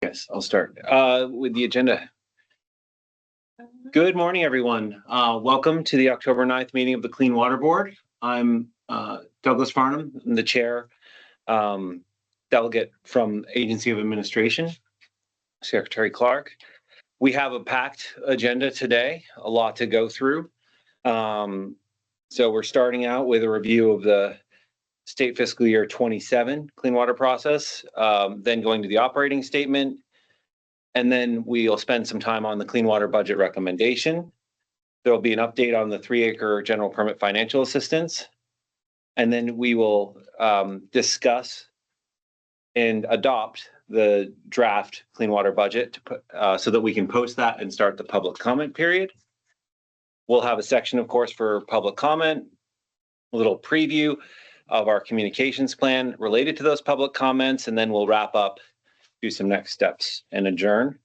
Yes, I'll start with the agenda. Good morning, everyone. Welcome to the October 9th meeting of the Clean Water Board. I'm Douglas Farnham. I'm the chair, delegate from Agency of Administration, Secretary Clark. We have a packed agenda today, a lot to go through. So we're starting out with a review of the state fiscal year 27 clean water process, then going to the operating statement, and then we'll spend some time on the clean water budget recommendation. There'll be an update on the 3-acre general permit financial assistance, and then we will discuss and adopt the draft clean water budget to put, so that we can post that and start the public comment period. We'll have a section, of course, for public comment, a little preview of our communications plan related to those public comments, and then we'll wrap up, do some next steps, and adjourn.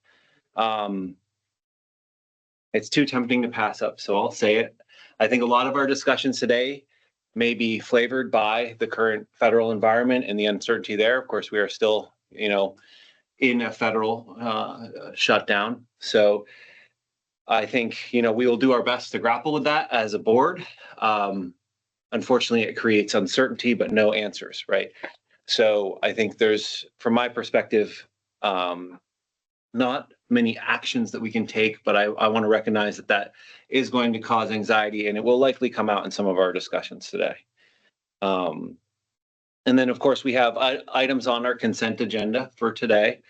It's too tempting to pass up, so I'll say it. I think a lot of our discussions today may be flavored by the current federal environment and the uncertainty there. Of course, we are still, in a federal shutdown. So I think, we will do our best to grapple with that as a board. Unfortunately, it creates uncertainty, but no answers, right? So I think there's, from my perspective, not many actions that we can take, but I want to recognize that that is going to cause anxiety, and it will likely come out in some of our discussions today. And then, of course, we have items on our consent agenda for today.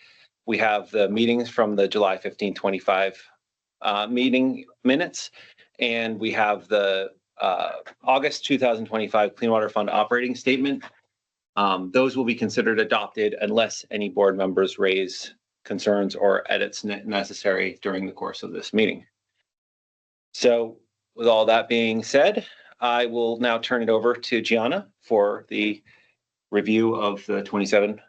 We have the meetings from the July 15, 25 meeting minutes, and we have the August 2025 Clean Water Fund operating statement. Those will be considered adopted unless any board members raise concerns or edits necessary during the course of this meeting. So with all that being said, I will now turn it over to Gianna for the review of the 27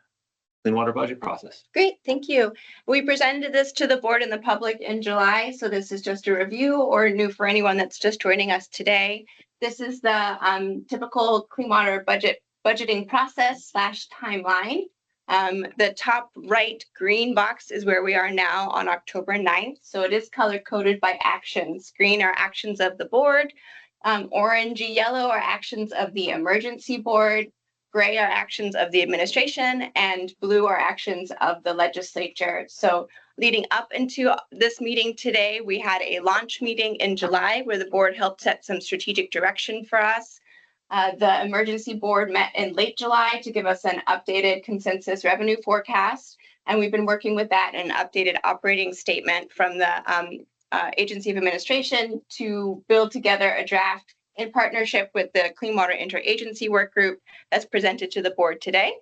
clean water budget process. Great, thank you. We presented this to the board and the public in July, so this is just a review or new for anyone that's just joining us today. This is the typical clean water budgeting process / timeline. The top right green box is where we are now on October 9th. So it is color coded by actions. Green are actions of the board, orangey yellow are actions of the emergency board, gray are actions of the administration, and blue are actions of the legislature. So leading up into this meeting today, we had a launch meeting in July where the board helped set some strategic direction for us. The emergency board met in late July to give us an updated consensus revenue forecast, and we've been working with that and an updated operating statement from the Agency of Administration to build together a draft in partnership with the Clean Water Interagency Work Group that's presented to the board today.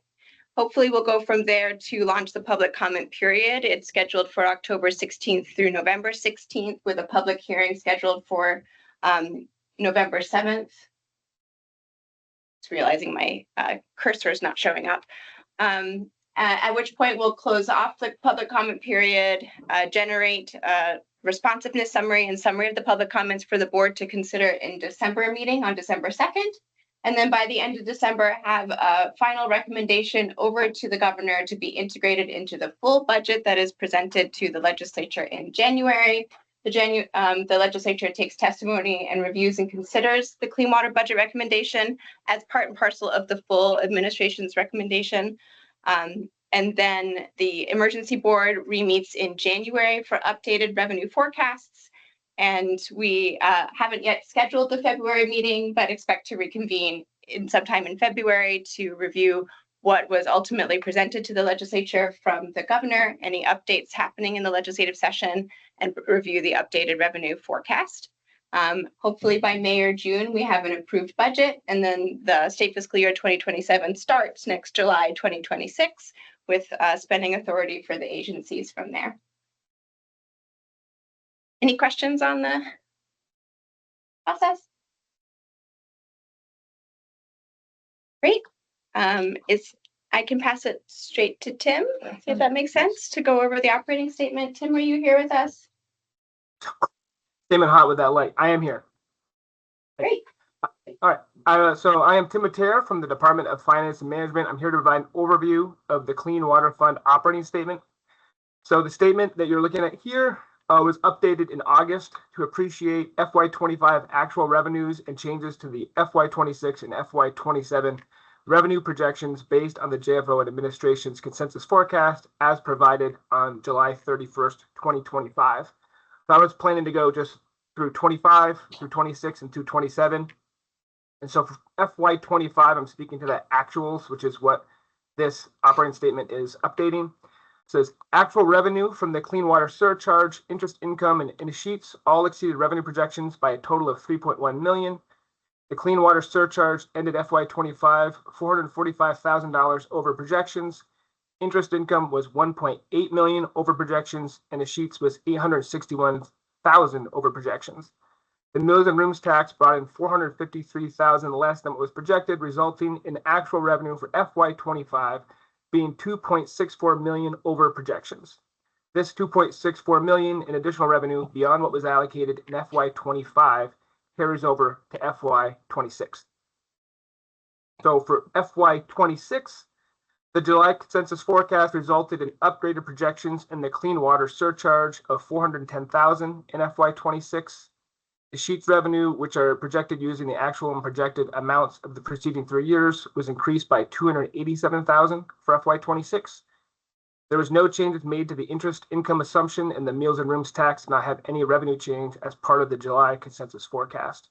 Hopefully we'll go from there to launch the public comment period. It's scheduled for October 16th through November 16th with a public hearing scheduled for November 7th. Just realizing my cursor is not showing up. At which point we'll close off the public comment period, generate a responsiveness summary and summary of the public comments for the board to consider in December meeting on December 2nd. And then by the end of December, have a final recommendation over to the governor to be integrated into the full budget that is presented to the legislature in January. The legislature takes testimony and reviews and considers the clean water budget recommendation as part and parcel of the full administration's recommendation. And then the emergency board re-meets in January for updated revenue forecasts. And we haven't yet scheduled the February meeting, but expect to reconvene sometime in February to review what was ultimately presented to the legislature from the governor, any updates happening in the legislative session, and review the updated revenue forecast. Hopefully by May or June, we have an approved budget, and then the state fiscal year 2027 starts next July 2026 with spending authority for the agencies from there. Any questions on the process? Great. I can pass it straight to Tim, if that makes sense, to go over the operating statement. Tim, are you here with us? Statement hot with that light. I am here. Great. All right. So I am Tim Matera from the Department of Finance and Management. I'm here to provide an overview of the Clean Water Fund operating statement. So the statement that you're looking at here was updated in August to appreciate FY25 actual revenues and changes to the FY26 and FY27 revenue projections based on the JFO and administration's consensus forecast as provided on July 31st, 2025. So I was planning to go just through 25, through 26, and through 27. And so for FY25, I'm speaking to the actuals, which is what this operating statement is updating. It says actual revenue from the clean water surcharge, interest income, and sheets all exceeded revenue projections by a total of $3.1 million. The clean water surcharge ended FY25 $445,000 over projections. Interest income was $1.8 million over projections, and the sheets was $861,000 over projections. The meals and rooms tax brought in $453,000 less than what was projected, resulting in actual revenue for FY25 being $2.64 million over projections. This $2.64 million in additional revenue beyond what was allocated in FY25 carries over to FY26. So for FY26, the July consensus forecast resulted in upgraded projections in the clean water surcharge of $410,000 in FY26. The sheets revenue, which are projected using the actual and projected amounts of the preceding 3 years, was increased by $287,000 for FY26. There was no changes made to the interest income assumption, and the meals and rooms tax did not have any revenue change as part of the July consensus forecast.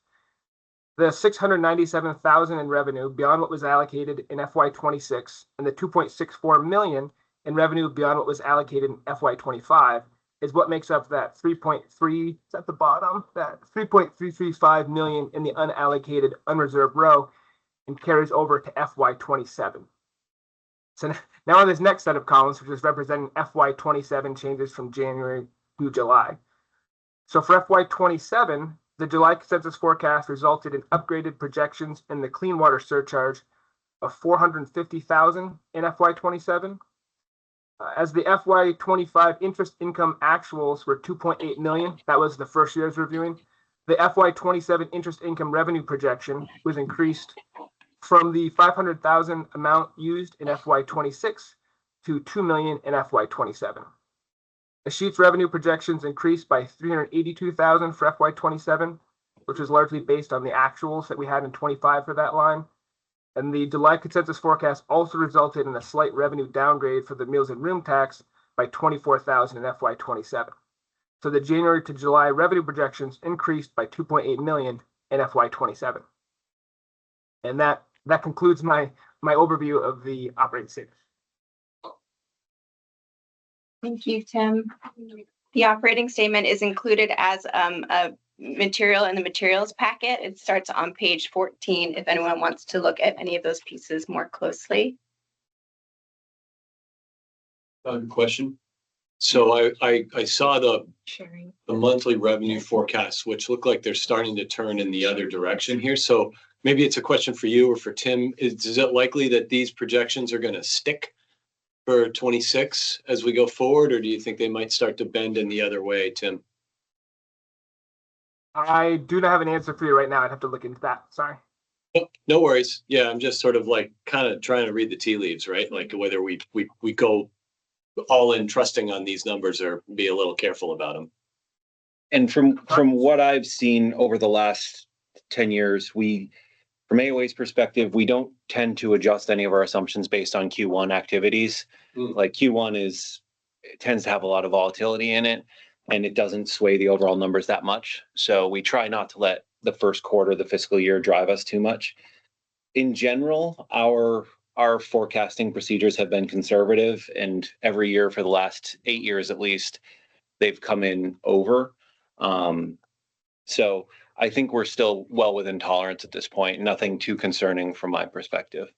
The $697,000 in revenue beyond what was allocated in FY26 and the $2.64 million in revenue beyond what was allocated in FY25 is what makes up that 3.3, it's at the bottom, that 3.335 million in the unallocated unreserved row and carries over to FY27. So now on this next set of columns, which is representing FY27 changes from January to July. So for FY27, the July consensus forecast resulted in upgraded projections in the clean water surcharge of $450,000 in FY27. As the FY25 interest income actuals were $2.8 million, that was the first year's reviewing, the FY27 interest income revenue projection was increased from the $500,000 amount used in FY26 to $2 million in FY27. The sheet's revenue projections increased by $382,000 for FY27, which was largely based on the actuals that we had in 25 for that line. And the July consensus forecast also resulted in a slight revenue downgrade for the meals and room tax by $24,000 in FY27. So the January to July revenue projections increased by $2.8 million in FY27. And that concludes my overview of the operating statement. Thank you, Tim. The operating statement is included as a material in the materials packet. It starts on page 14 if anyone wants to look at any of those pieces more closely. Question. So I saw the monthly revenue forecasts, which look like they're starting to turn in the other direction here. So maybe it's a question for you or for Tim. Is it likely that these projections are going to stick for 26 as we go forward, or do you think they might start to bend in the other way, Tim? I do not have an answer for you right now. I'd have to look into that. Sorry. No worries. Yeah, I'm just sort of like kind of trying to read the tea leaves, right? Like whether we go all in trusting on these numbers or be a little careful about them. And from what I've seen over the last 10 years, from AOA's perspective, we don't tend to adjust any of our assumptions based on Q1 activities. Like Q1 tends to have a lot of volatility in it, and it doesn't sway the overall numbers that much. So we try not to let the first quarter of the fiscal year drive us too much. In general, our forecasting procedures have been conservative, and every year for the last 8 years at least, they've come in over. So I think we're still well within tolerance at this point. Nothing too concerning from my perspective.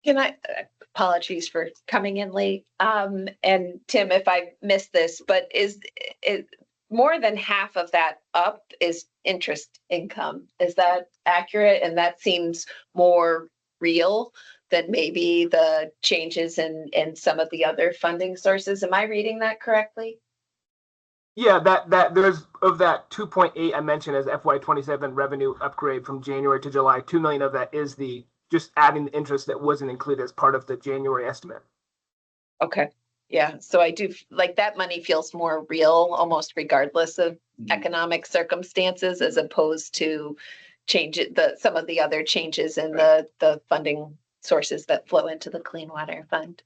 Can I, apologies for coming in late. And Tim, if I missed this, but is more than half of that up is interest income? Is that accurate? And that seems more real than maybe the changes in some of the other funding sources. Am I reading that correctly? Yeah, that there's of that 2.8 I mentioned as FY27 revenue upgrade from January to July, 2 million of that is the just adding the interest that wasn't included as part of the January estimate. Okay, yeah, so I do, like, that money feels more real, almost regardless of economic circumstances, as opposed to some of the other changes in the funding sources that flow into the Clean Water Fund.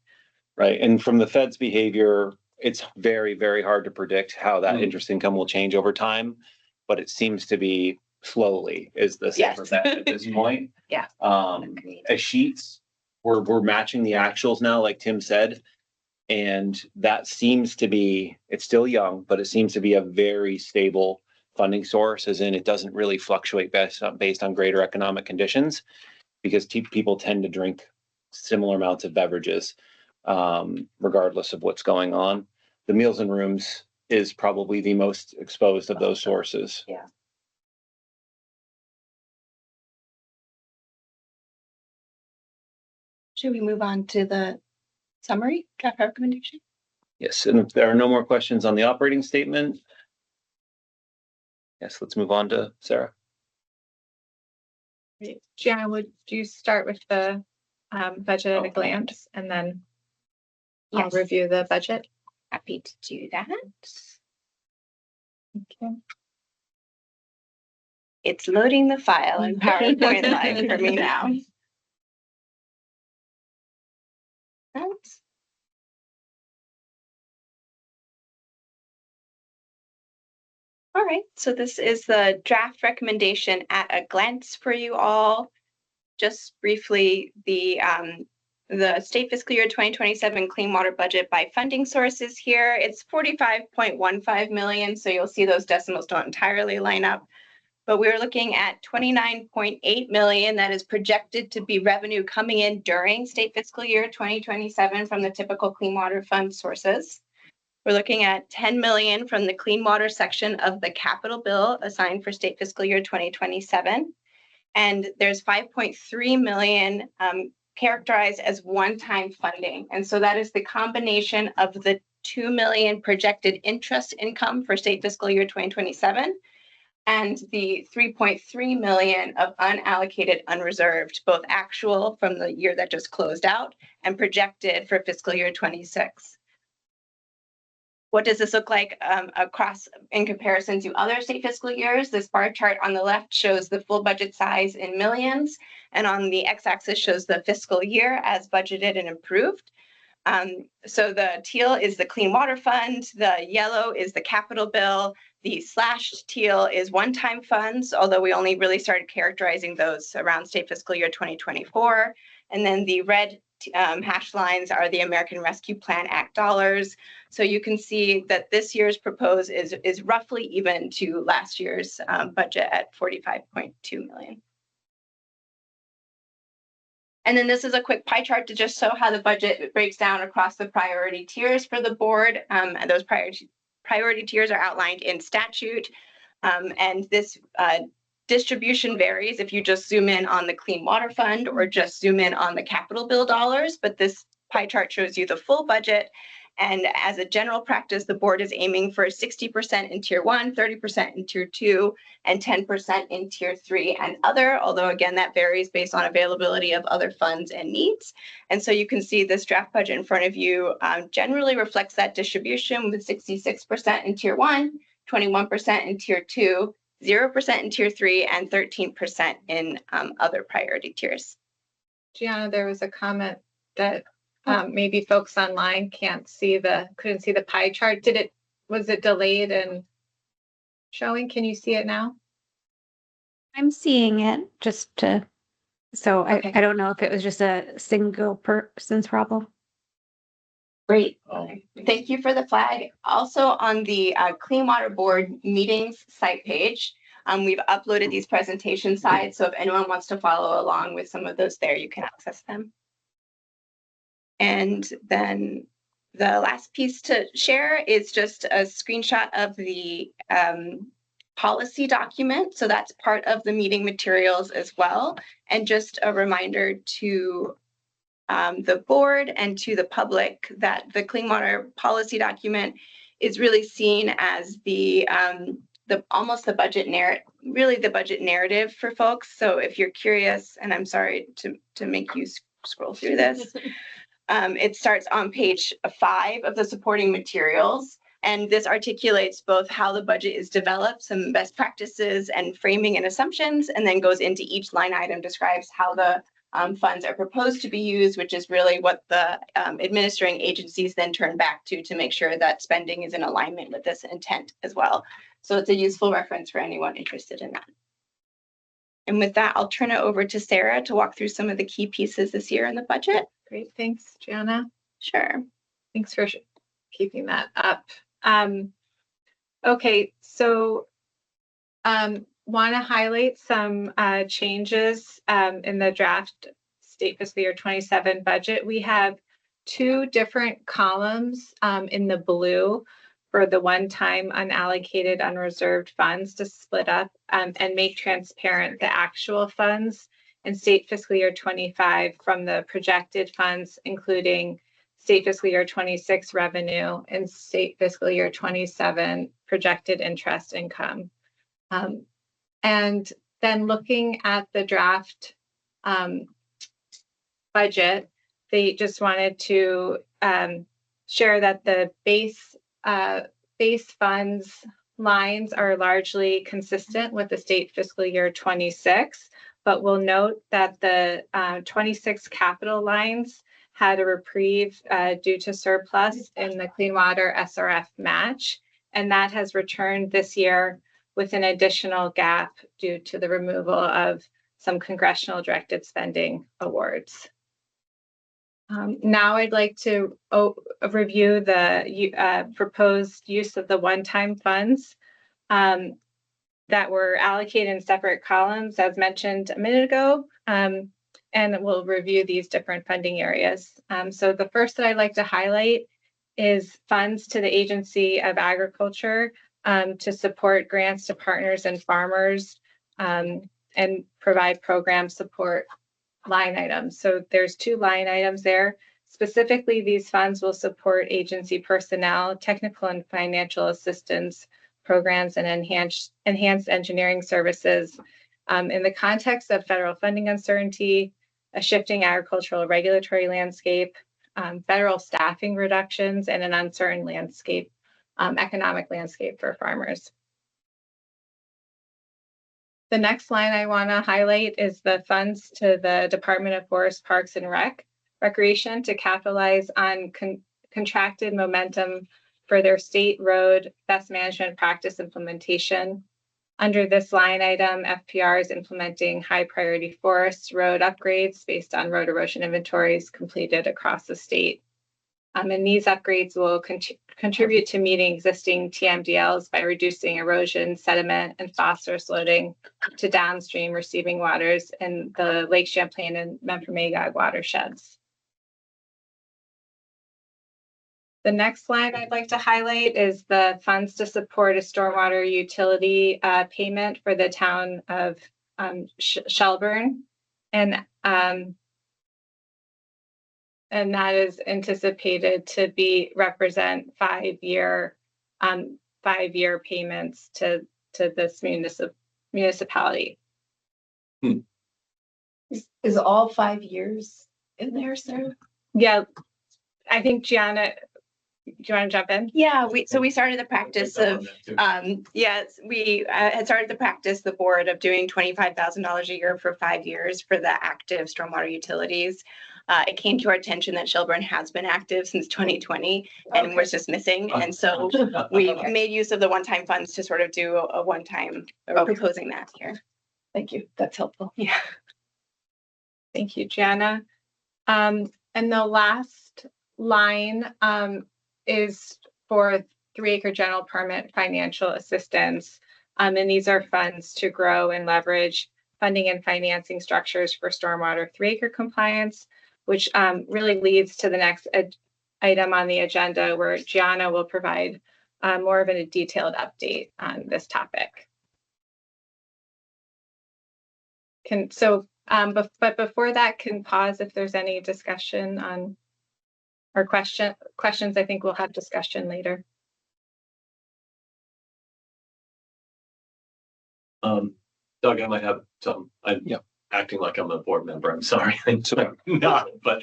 Right. And from the Fed's behavior, it's very, very hard to predict how that interest income will change over time. But it seems to be slowly is the safer Yes. bet at this point. Yeah. Agreed. As sheets, we're matching the actuals now, like Tim said. And that seems to be, it's still young, but it seems to be a very stable funding source, as in it doesn't really fluctuate based on greater economic conditions, because people tend to drink similar amounts of beverages, regardless of what's going on. The Meals and Rooms is probably the most exposed of those sources. Yeah. Should we move on to the summary, draft recommendation? Yes, and if there are no more questions on the operating statement, yes, let's move on to Sarah. Gianna, would you start with the budget at a Okay. glance and then I'll Yes, review the budget? happy to do that. Okay. It's loading the file in PowerPoint Live for me now. Oops. All right, so this is the draft recommendation at a glance for you all. Just briefly, the state fiscal year 2027 clean water budget by funding sources here. It's 45.15 million, so you'll see those decimals don't entirely line up. But we're looking at 29.8 million that is projected to be revenue coming in during state fiscal year 2027 from the typical Clean Water Fund sources. We're looking at 10 million from the clean water section of the capital bill assigned for state fiscal year 2027. And there's 5.3 million characterized as one-time funding. And so that is the combination of the 2 million projected interest income for state fiscal year 2027 and the 3.3 million of unallocated unreserved, both actual from the year that just closed out and projected for fiscal year 26. What does this look like across in comparison to other state fiscal years? This bar chart on the left shows the full budget size in millions, and on the x-axis shows the fiscal year as budgeted and approved. So the teal is the Clean Water Fund, the yellow is the capital bill, the slashed teal is one-time funds, although we only really started characterizing those around state fiscal year 2024. And then the red hash lines are the American Rescue Plan Act dollars. So you can see that this year's proposed is roughly even to last year's budget at 45.2 million. And then this is a quick pie chart to just show how the budget breaks down across the priority tiers for the board. And those priority tiers are outlined in statute. And this distribution varies if you just zoom in on the Clean Water Fund or just zoom in on the capital bill dollars. But this pie chart shows you the full budget. And as a general practice, the board is aiming for 60% in tier 1, 30% in tier 2, and 10% in tier 3 and other, although again, that varies based on availability of other funds and needs. And so you can see this draft budget in front of you generally reflects that distribution with 66% in tier 1, 21% in tier 2, 0% in tier 3, and 13% in other priority tiers. Gianna, there was a comment that maybe folks online couldn't see the pie chart. Was it delayed and showing? Can you see it now? I'm seeing it so Okay. I don't know if it was just a single person's problem. Great. Thank you for the flag. Also on the Clean Water Board meetings site page, we've uploaded these presentation slides. So if anyone wants to follow along with some of those there, you can access them. And then the last piece to share is just a screenshot of the policy document. So that's part of the meeting materials as well. And just a reminder to the board and to the public that the Clean Water policy document is really seen as almost the budget narrative, really the budget narrative for folks. So if you're curious, and I'm sorry to make you scroll through this, It starts on page 5 of the supporting materials. And this articulates both how the budget is developed, some best practices and framing and assumptions, and then goes into each line item, describes how the funds are proposed to be used, which is really what the administering agencies then turn back to make sure that spending is in alignment with this intent as well. So it's a useful reference for anyone interested in that. And with that, I'll turn it over to Sarah to walk through some of the key pieces this year in the budget. Great, thanks, Gianna. Sure. Thanks for keeping that up. Okay, so want to highlight some changes in the draft state fiscal year 27 budget. We have 2 different columns in the blue for the one-time unallocated unreserved funds to split up and make transparent the actual funds in state fiscal year 25 from the projected funds, including state fiscal year 26 revenue and state fiscal year 27 projected interest income. And then looking at the draft budget, they just wanted to share that the base funds lines are largely consistent with the state fiscal year 26, but we'll note that the 26 capital lines had a reprieve due to surplus in the Clean Water SRF match, and that has returned this year with an additional gap due to the removal of some congressional directed spending awards. Now I'd like to review the proposed use of the one-time funds that were allocated in separate columns, as mentioned a minute ago. And we'll review these different funding areas. So the first that I'd like to highlight is funds to the Agency of Agriculture to support grants to partners and farmers and provide program support line items. So there's 2 line items there. Specifically, these funds will support agency personnel, technical and financial assistance programs, and enhanced engineering services in the context of federal funding uncertainty, a shifting agricultural regulatory landscape, federal staffing reductions, and an uncertain landscape, economic landscape for farmers. The next line I want to highlight is the funds to the Department of Forest, Parks, and Recreation to capitalize on contracted momentum for their state road best management practice implementation. Under this line item, FPR is implementing high priority forest road upgrades based on road erosion inventories completed across the state. And these upgrades will contribute to meeting existing TMDLs by reducing erosion, sediment, and phosphorus loading to downstream receiving waters in the Lake Champlain and Memphremagog watersheds. The next slide I'd like to highlight is the funds to support a stormwater utility payment for the town of Shelburne. And that is anticipated to represent 5-year payments to this municipality. Is all 5 years in there, Sarah? Yeah, I think Gianna, do you want to jump in? Yeah, we started the practice of yes, we had started the practice, the board, of doing $25,000 a year for 5 years for the active stormwater utilities. It came to our attention that Shelburne has been active since 2020 and was just missing, and so we made use of the one-time funds to sort of do a one-time proposing that here. Thank you. That's helpful. Yeah. Thank you, Gianna. And the last line is for 3-acre general permit financial assistance. And these are funds to grow and leverage funding and financing structures for stormwater 3-acre compliance, which really leads to the next item on the agenda, where Gianna will provide more of a detailed update on this topic. But before that, can pause if there's any discussion on or questions. I think we'll have discussion later. Doug, I might have some. I'm acting like I'm a board member. I'm sorry. I'm not, but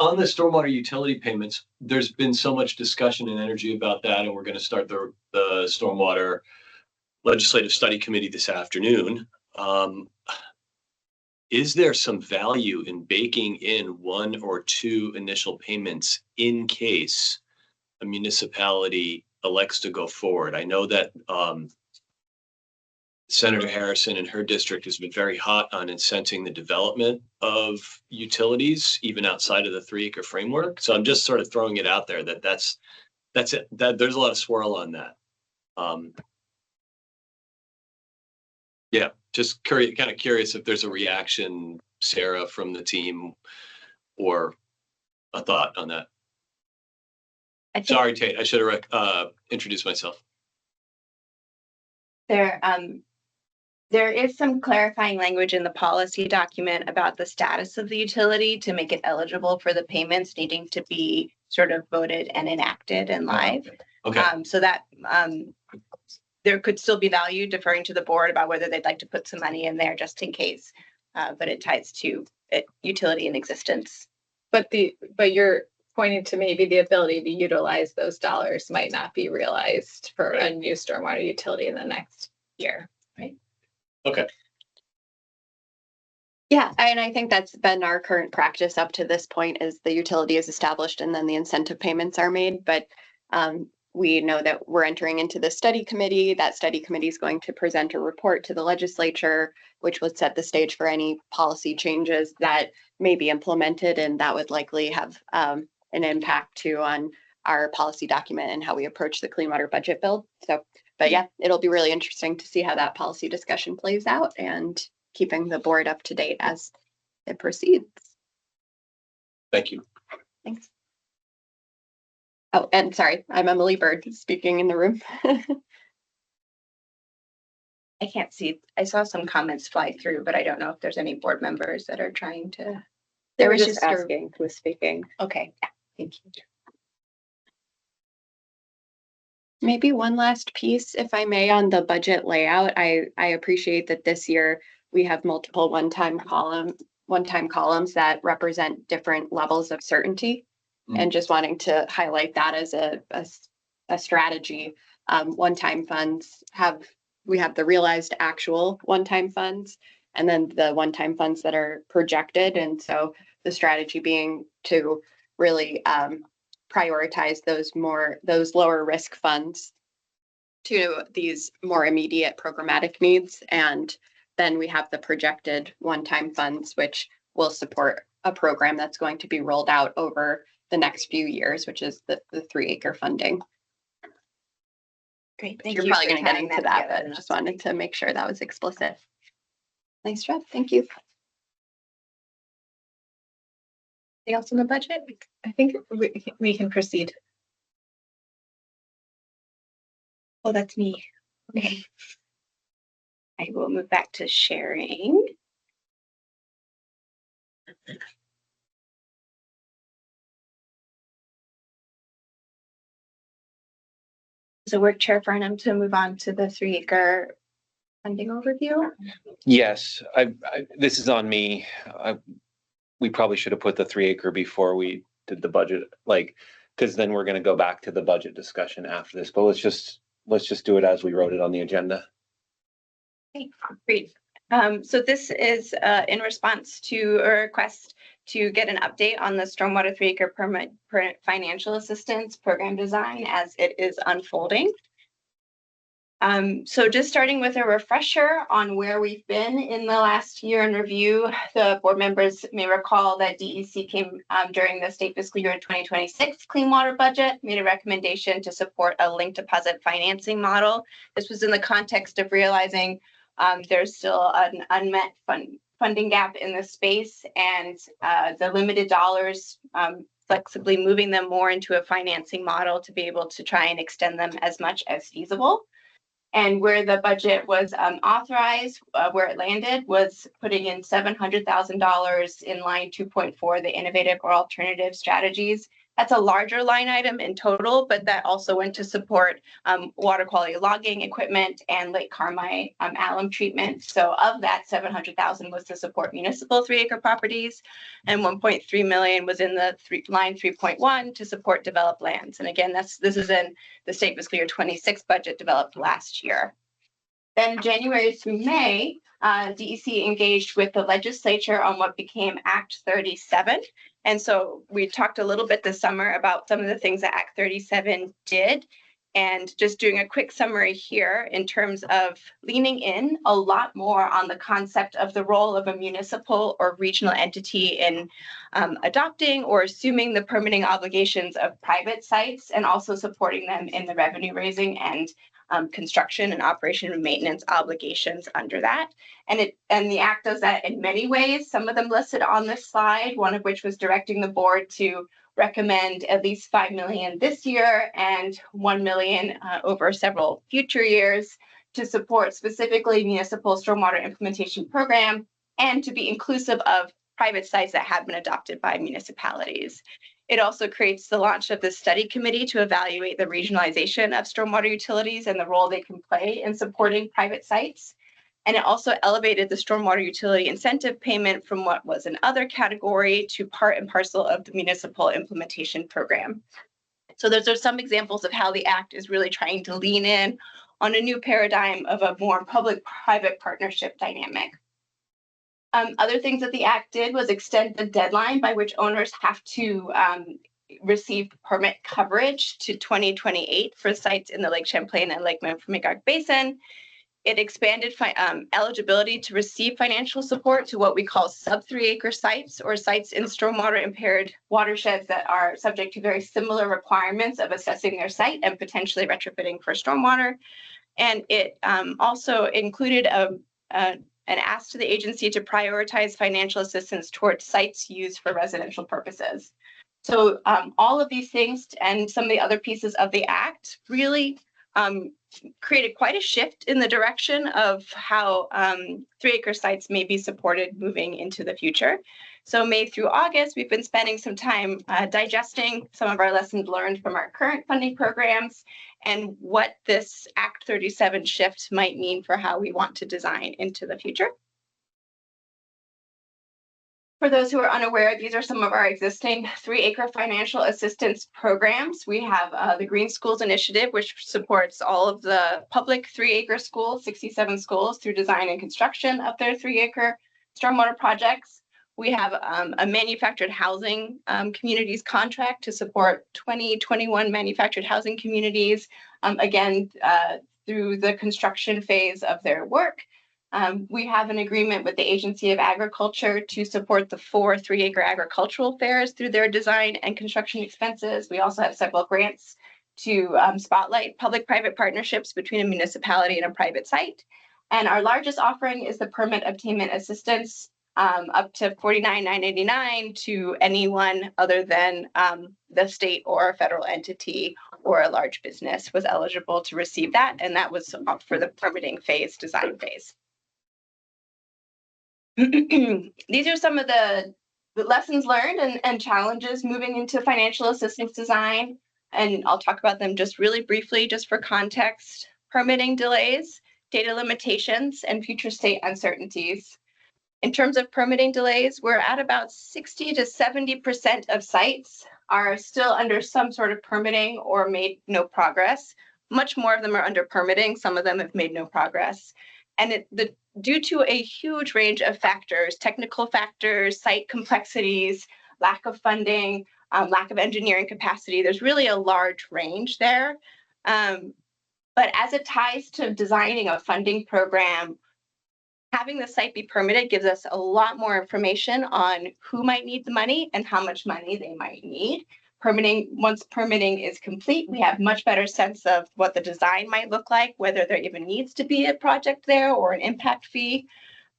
On the stormwater utility payments, there's been so much discussion and energy about that, and we're going to start the stormwater legislative study committee this afternoon. Is there some value in baking in 1 or 2 initial payments in case a municipality elects to go forward? I know that Senator Harrison and her district has been very hot on incenting the development of utilities, even outside of the 3-acre framework. So I'm just sort of throwing it out there that's it. That there's a lot of swirl on that. Yeah, just kind of curious if there's a reaction, Sarah, from the team, or a thought on that. Sorry, Tate, I should have introduced myself. There is some clarifying language in the policy document about the status of the utility to make it eligible for the payments needing to be sort of voted and enacted and live. Okay. So that there could still be value deferring to the board about whether they'd like to put some money in there just in case, but it ties to utility in existence. But you're pointing to maybe the ability to utilize those dollars might not be realized for a new stormwater utility in the next year, right? Okay. Yeah, and I think that's been our current practice up to this point is the utility is established and then the incentive payments are made. But we know that we're entering into the study committee. That study committee is going to present a report to the legislature, which would set the stage for any policy changes that may be implemented. And that would likely have an impact too on our policy document and how we approach the clean water budget bill. So, but yeah, it'll be really interesting to see how that policy discussion plays out and keeping the board up to date as it proceeds. Thank you. Thanks. Oh, and sorry, I'm Emily Bird speaking in the room. I can't see. I saw some comments fly through, but I don't know if there's any board members that are trying to. They were was just just a- asking who was speaking. Okay, yeah, thank you. Maybe one last piece, if I may, on the budget layout. I appreciate that this year we have multiple one-time columns that represent different levels of certainty. And just wanting to highlight that as a strategy. One-time funds we have the realized actual one-time funds, and then the one-time funds that are projected. And so the strategy being to really prioritize those lower risk funds to these more immediate programmatic needs. And then we have the projected one-time funds, which will support a program that's going to be rolled out over the next few years, which is the 3-acre funding. Great, thank You're you. probably for going to get tying into that that, together. but just wanted to make sure that was explicit. Nice job. Thank you. Anything else on the budget? I think we can proceed. Oh, that's me. Okay. I will move back to sharing. So work Chair Farnham to move on to the 3-acre funding overview. Yes, this is on me. We probably should have put the 3-acre before we did the budget, because then we're going to go back to the budget discussion after this. But let's just do it as we wrote it on the agenda. Okay, great. So this is in response to a request to get an update on the stormwater 3-acre permit financial assistance program design as it is unfolding. So just starting with a refresher on where we've been in the last year in review, the board members may recall that DEC came during the state fiscal year 2026 clean water budget, made a recommendation to support a linked deposit financing model. This was in the context of realizing there's still an unmet funding gap in the space, and the limited dollars, flexibly moving them more into a financing model to be able to try and extend them as much as feasible. And where the budget was authorized, where it landed was putting in $700,000 in line 2.4, the innovative or alternative strategies, That's a larger line item in total, but that also went to support water quality logging equipment and Lake Carmi alum treatment. So of that, 700,000 was to support municipal 3-acre properties, and 1.3 million was in the line 3.1 to support developed lands. And again, this is in the state fiscal year 26 budget developed last year. Then January through May, DEC engaged with the legislature on what became Act 37. And so we talked a little bit this summer about some of the things that Act 37 did. And just doing a quick summary here in terms of leaning in a lot more on the concept of the role of a municipal or regional entity in adopting or assuming the permitting obligations of private sites, and also supporting them in the revenue raising and construction and operation and maintenance obligations under that. And the Act does that in many ways, some of them listed on this slide, one of which was directing the board to recommend at least 5 million this year and 1 million over several future years to support specifically municipal stormwater implementation program, and to be inclusive of private sites that have been adopted by municipalities. It also creates the launch of the study committee to evaluate the regionalization of stormwater utilities and the role they can play in supporting private sites. And it also elevated the stormwater utility incentive payment from what was an other category to part and parcel of the municipal implementation program. So those are some examples of how the Act is really trying to lean in on a new paradigm of a more public-private partnership dynamic. Other things that the Act did was extend the deadline by which owners have to receive permit coverage to 2028 for sites in the Lake Champlain and Lake Memphremagog Basin. It expanded eligibility to receive financial support to what we call sub 3-acre sites, or sites in stormwater impaired watersheds that are subject to very similar requirements of assessing their site and potentially retrofitting for stormwater. And it also included an ask to the agency to prioritize financial assistance towards sites used for residential purposes. So all of these things and some of the other pieces of the Act really created quite a shift in the direction of how 3-acre sites may be supported moving into the future. So May through August, we've been spending some time digesting some of our lessons learned from our current funding programs and what this Act 37 shift might mean for how we want to design into the future. For those who are unaware, these are some of our existing 3-acre financial assistance programs. We have the Green Schools Initiative, which supports all of the public 3-acre schools, 67 schools, through design and construction of their 3-acre stormwater projects. We have a manufactured housing communities contract to support 2021 manufactured housing communities, again, through the construction phase of their work. We have an agreement with the Agency of Agriculture to support the 4 3-acre agricultural fairs through their design and construction expenses. We also have several grants to spotlight public-private partnerships between a municipality and a private site. And our largest offering is the permit obtainment assistance, up to $49,989 to anyone other than the state or a federal entity or a large business was eligible to receive that. And that was for the permitting phase, design phase. These are some of the lessons learned and challenges moving into financial assistance design. And I'll talk about them just really briefly, just for context. Permitting delays, data limitations, and future state uncertainties. In terms of permitting delays, we're at about 60 to 70% of sites are still under some sort of permitting or made no progress. Much more of them are under permitting. Some of them have made no progress. And due to a huge range of factors, technical factors, site complexities, lack of funding, lack of engineering capacity, there's really a large range there. But as it ties to designing a funding program, having the site be permitted gives us a lot more information on who might need the money and how much money they might need. Once permitting is complete, we have much better sense of what the design might look like, whether there even needs to be a project there or an impact fee,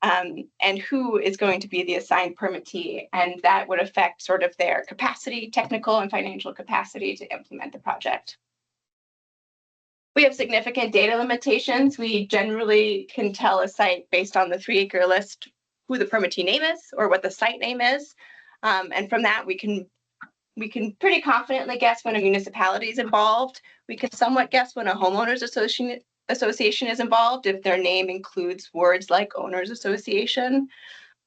and who is going to be the assigned permittee. And that would affect sort of their capacity, technical and financial capacity to implement the project. We have significant data limitations. We generally can tell a site based on the 3-acre list who the permittee name is or what the site name is. And from that, we can We can pretty confidently guess when a municipality is involved. We can somewhat guess when a homeowners association is involved if their name includes words like owners association.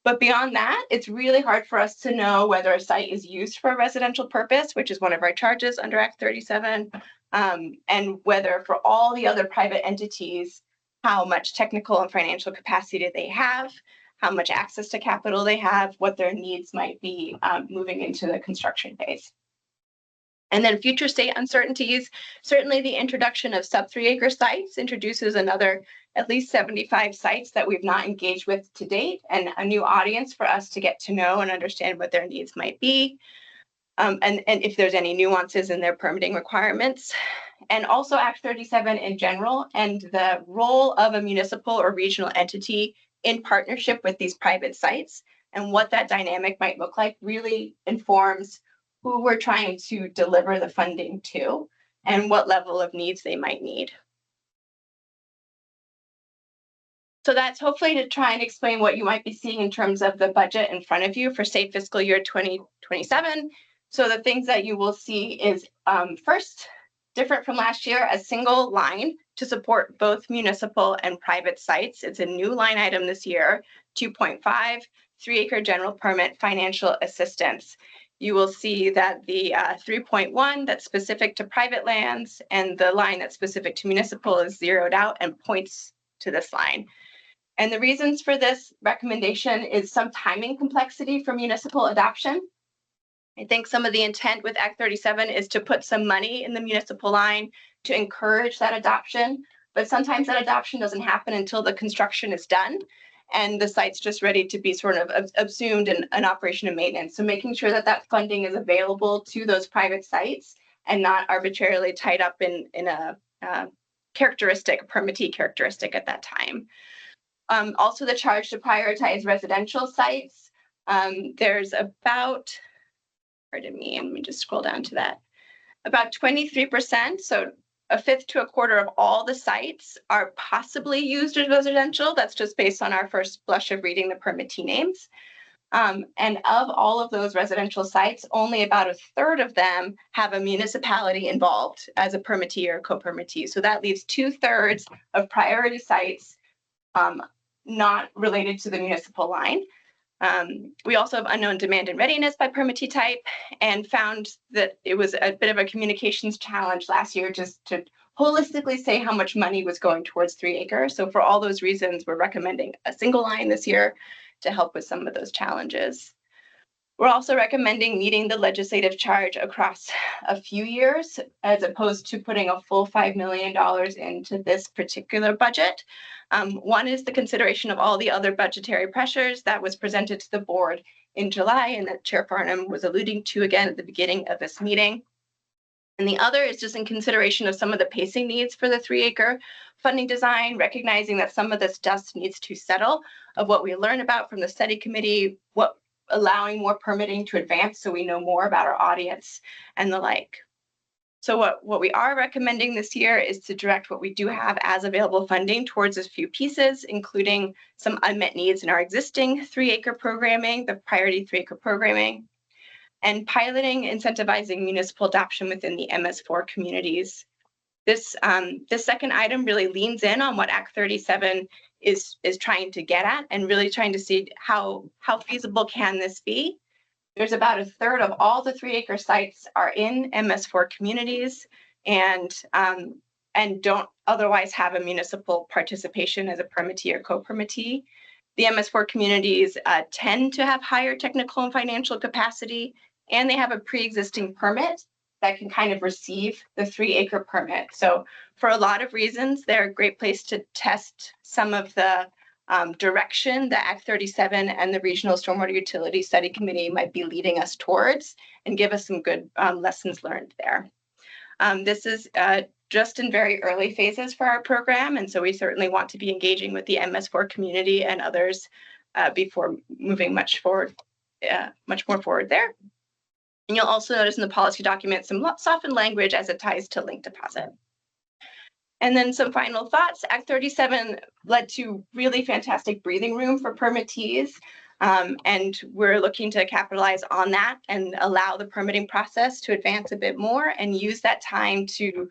But beyond that, it's really hard for us to know whether a site is used for a residential purpose, which is one of our charges under Act 37, and whether for all the other private entities, how much technical and financial capacity they have, how much access to capital they have, what their needs might be moving into the construction phase. And then future state uncertainties, certainly the introduction of sub 3 acre sites introduces another at least 75 sites that we've not engaged with to date, and a new audience for us to get to know and understand what their needs might be, and if there's any nuances in their permitting requirements. And also Act 37 in general, and the role of a municipal or regional entity in partnership with these private sites, and what that dynamic might look like really informs who we're trying to deliver the funding to and what level of needs they might need. So that's hopefully to try and explain what you might be seeing in terms of the budget in front of you for state fiscal year 2027. So the things that you will see is first, different from last year, a single line to support both municipal and private sites. It's a new line item this year, 2.5, 3 acre general permit financial assistance. You will see that the 3.1 that's specific to private lands and the line that's specific to municipal is zeroed out and points to this line. And the reasons for this recommendation is some timing complexity for municipal adoption. I think some of the intent with Act 37 is to put some money in the municipal line to encourage that adoption, but sometimes that adoption doesn't happen until the construction is done and the site's just ready to be sort of assumed in an operation and maintenance. So making sure that that funding is available to those private sites and not arbitrarily tied up in a characteristic, permittee characteristic at that time. Also the charge to prioritize residential sites. There's about, pardon me, let me just scroll down to that. About 23%, so a fifth to a quarter of all the sites are possibly used as residential. That's just based on our first blush of reading the permittee names. And of all of those residential sites, only about a third of them have a municipality involved as a permittee or co-permittee. So that leaves 2/3 of priority sites not related to the municipal line. We also have unknown demand and readiness by permittee type, and found that it was a bit of a communications challenge last year just to holistically say how much money was going towards 3 acre. So for all those reasons, we're recommending a single line this year to help with some of those challenges. We're also recommending meeting the legislative charge across a few years, as opposed to putting a full $5 million into this particular budget. One is the consideration of all the other budgetary pressures that was presented to the board in July and that Chair Farnham was alluding to again at the beginning of this meeting. And the other is just in consideration of some of the pacing needs for the 3 acre funding design, recognizing that some of this dust needs to settle of what we learn about from the study committee, what allowing more permitting to advance so we know more about our audience and the like. So what we are recommending this year is to direct what we do have as available funding towards a few pieces, including some unmet needs in our existing 3 acre programming, the priority 3 acre programming, and piloting, incentivizing municipal adoption within the MS4 communities. This second item really leans in on what Act 37 is trying to get at, and really trying to see how feasible can this be. There's about a third of all the 3 acre sites are in MS4 communities and don't otherwise have a municipal participation as a permittee or co-permittee. The MS4 communities tend to have higher technical and financial capacity, and they have a pre-existing permit that can kind of receive the 3 acre permit. So for a lot of reasons, they're a great place to test some of the direction that Act 37 and the Regional Stormwater Utility Study Committee might be leading us towards, and give us some good lessons learned there. This is just in very early phases for our program, and so we certainly want to be engaging with the MS4 community and others before moving much more forward there. And you'll also notice in the policy document some softened language as it ties to link deposit. And then some final thoughts. Act 37 led to really fantastic breathing room for permittees. And we're looking to capitalize on that and allow the permitting process to advance a bit more and use that time to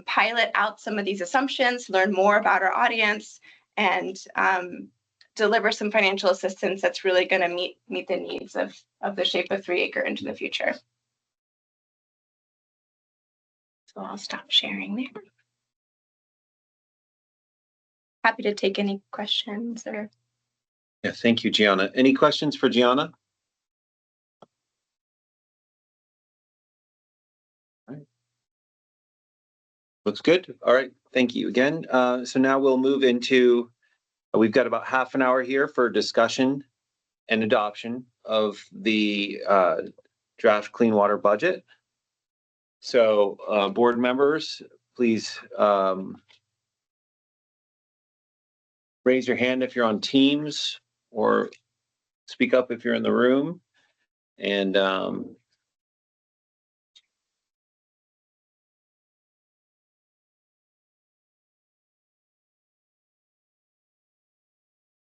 pilot out some of these assumptions, learn more about our audience, and deliver some financial assistance that's really going to meet the needs of the Shape of 3 Acre into the future. So I'll stop sharing there. Happy to take any questions or. Yeah, thank you, Gianna. Any questions for Gianna? All right. Looks good. All right, thank you again. So now we'll move into, we've got about half an hour here for discussion and adoption of the draft clean water budget. So board members, please raise your hand if you're on Teams or speak up if you're in the room. And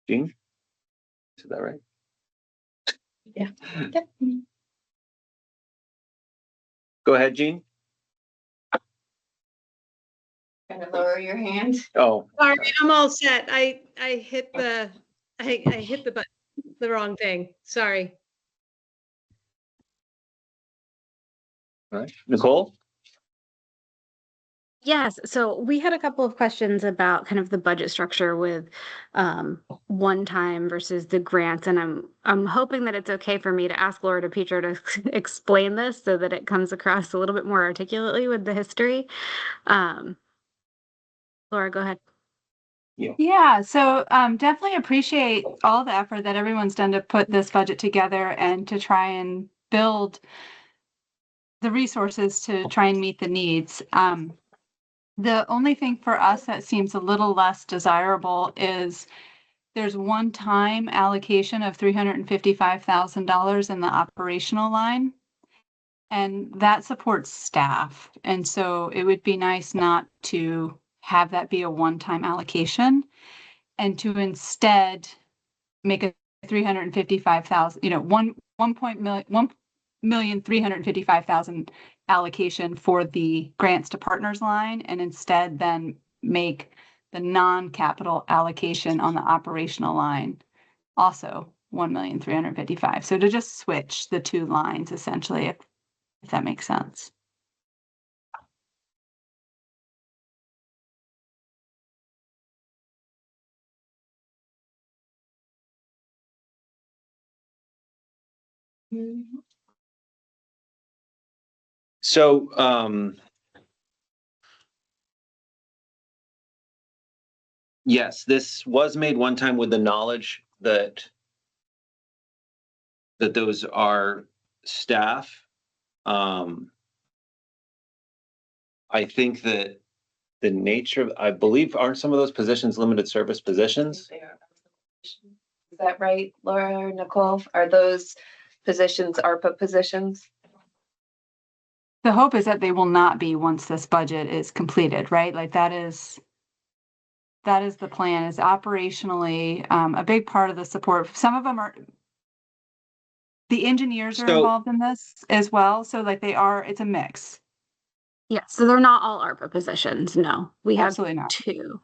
Jean, is that right? Yeah. Go ahead, Jean. Kind of lower your hand. Oh, Sorry, I'm all set. I hit the button, the wrong thing. Sorry. all right. Nicole? Yes, so we had a couple of questions about kind of the budget structure with one time versus the grants, and I'm hoping that it's okay for me to ask Laura DePietro to explain this so that it comes across a little bit more articulately with the history. Laura, go ahead. Yeah, so definitely appreciate all the effort that everyone's done to put this budget together and to try and build the resources to try and meet the needs. The only thing for us that seems a little less desirable is there's one-time allocation of $355,000 in the operational line, and that supports staff. And so it would be nice not to have that be a one-time allocation and to instead make a 355,000, $1,355,000 allocation for the grants to partners line, and instead then make the non-capital allocation on the operational line also 1,355,000. So to just switch the two lines essentially, if that makes sense. So, yes, this was made one time with the knowledge that those are staff. I think that the nature, I believe, aren't some of those positions limited service positions? Is that right, Laura or Nicole? Are those positions ARPA positions? The hope is that they will not be once this budget is completed, right? Like that is the plan, is operationally a big part of the support. Some of them are, the engineers are involved in this as well. So like it's a mix. Yeah, so they're not all ARPA positions. No, we have Absolutely not. two.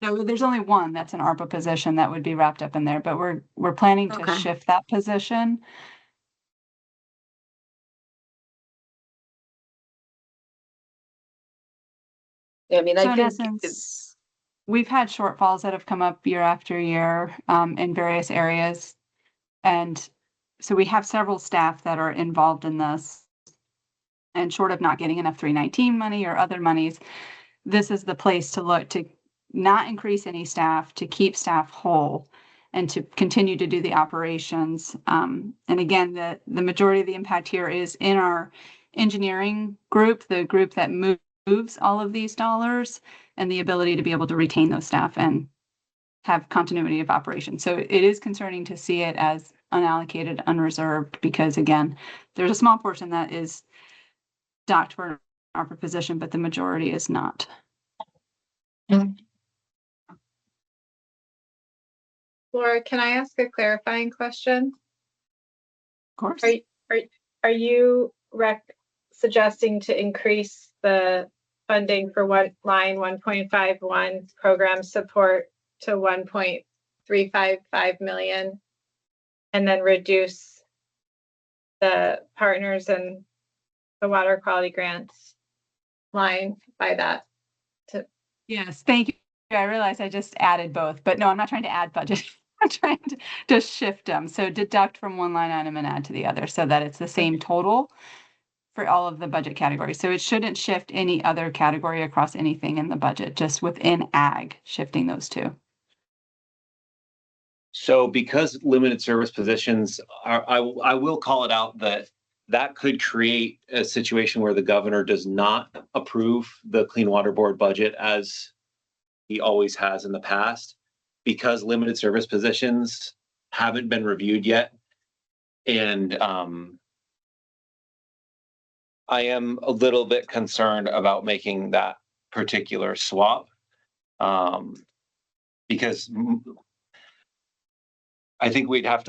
No, there's only one that's an ARPA position that would be wrapped up in there, but we're planning to shift that position. I mean, So I in think essence, we've had shortfalls that have come up year after year in various areas. And so we have several staff that are involved in this. And short of not getting enough 319 money or other monies, this is the place to look to not increase any staff, to keep staff whole, and to continue to do the operations. And again, the majority of the impact here is in our engineering group, the group that moves all of these dollars, and the ability to be able to retain those staff and have continuity of operation. So it is concerning to see it as unallocated, unreserved, because again, there's a small portion that is docked for an ARPA position, but the majority is not. Laura, can I ask a clarifying question? Of course. Are you suggesting to increase the funding for line 1.51 program support to 1.355 million and then reduce the partners and the water quality grants line by that? Yes, thank you. I realize I just added both, but no, I'm not trying to add budget. I'm trying to just shift them. So deduct from one line item and add to the other so that it's the same total for all of the budget categories. So it shouldn't shift any other category across anything in the budget, just within ag, shifting those two. So because limited service positions are, I will call it out that could create a situation where the governor does not approve the Clean Water Board budget as he always has in the past, because limited service positions haven't been reviewed yet. And I am a little bit concerned about making that particular swap, because I think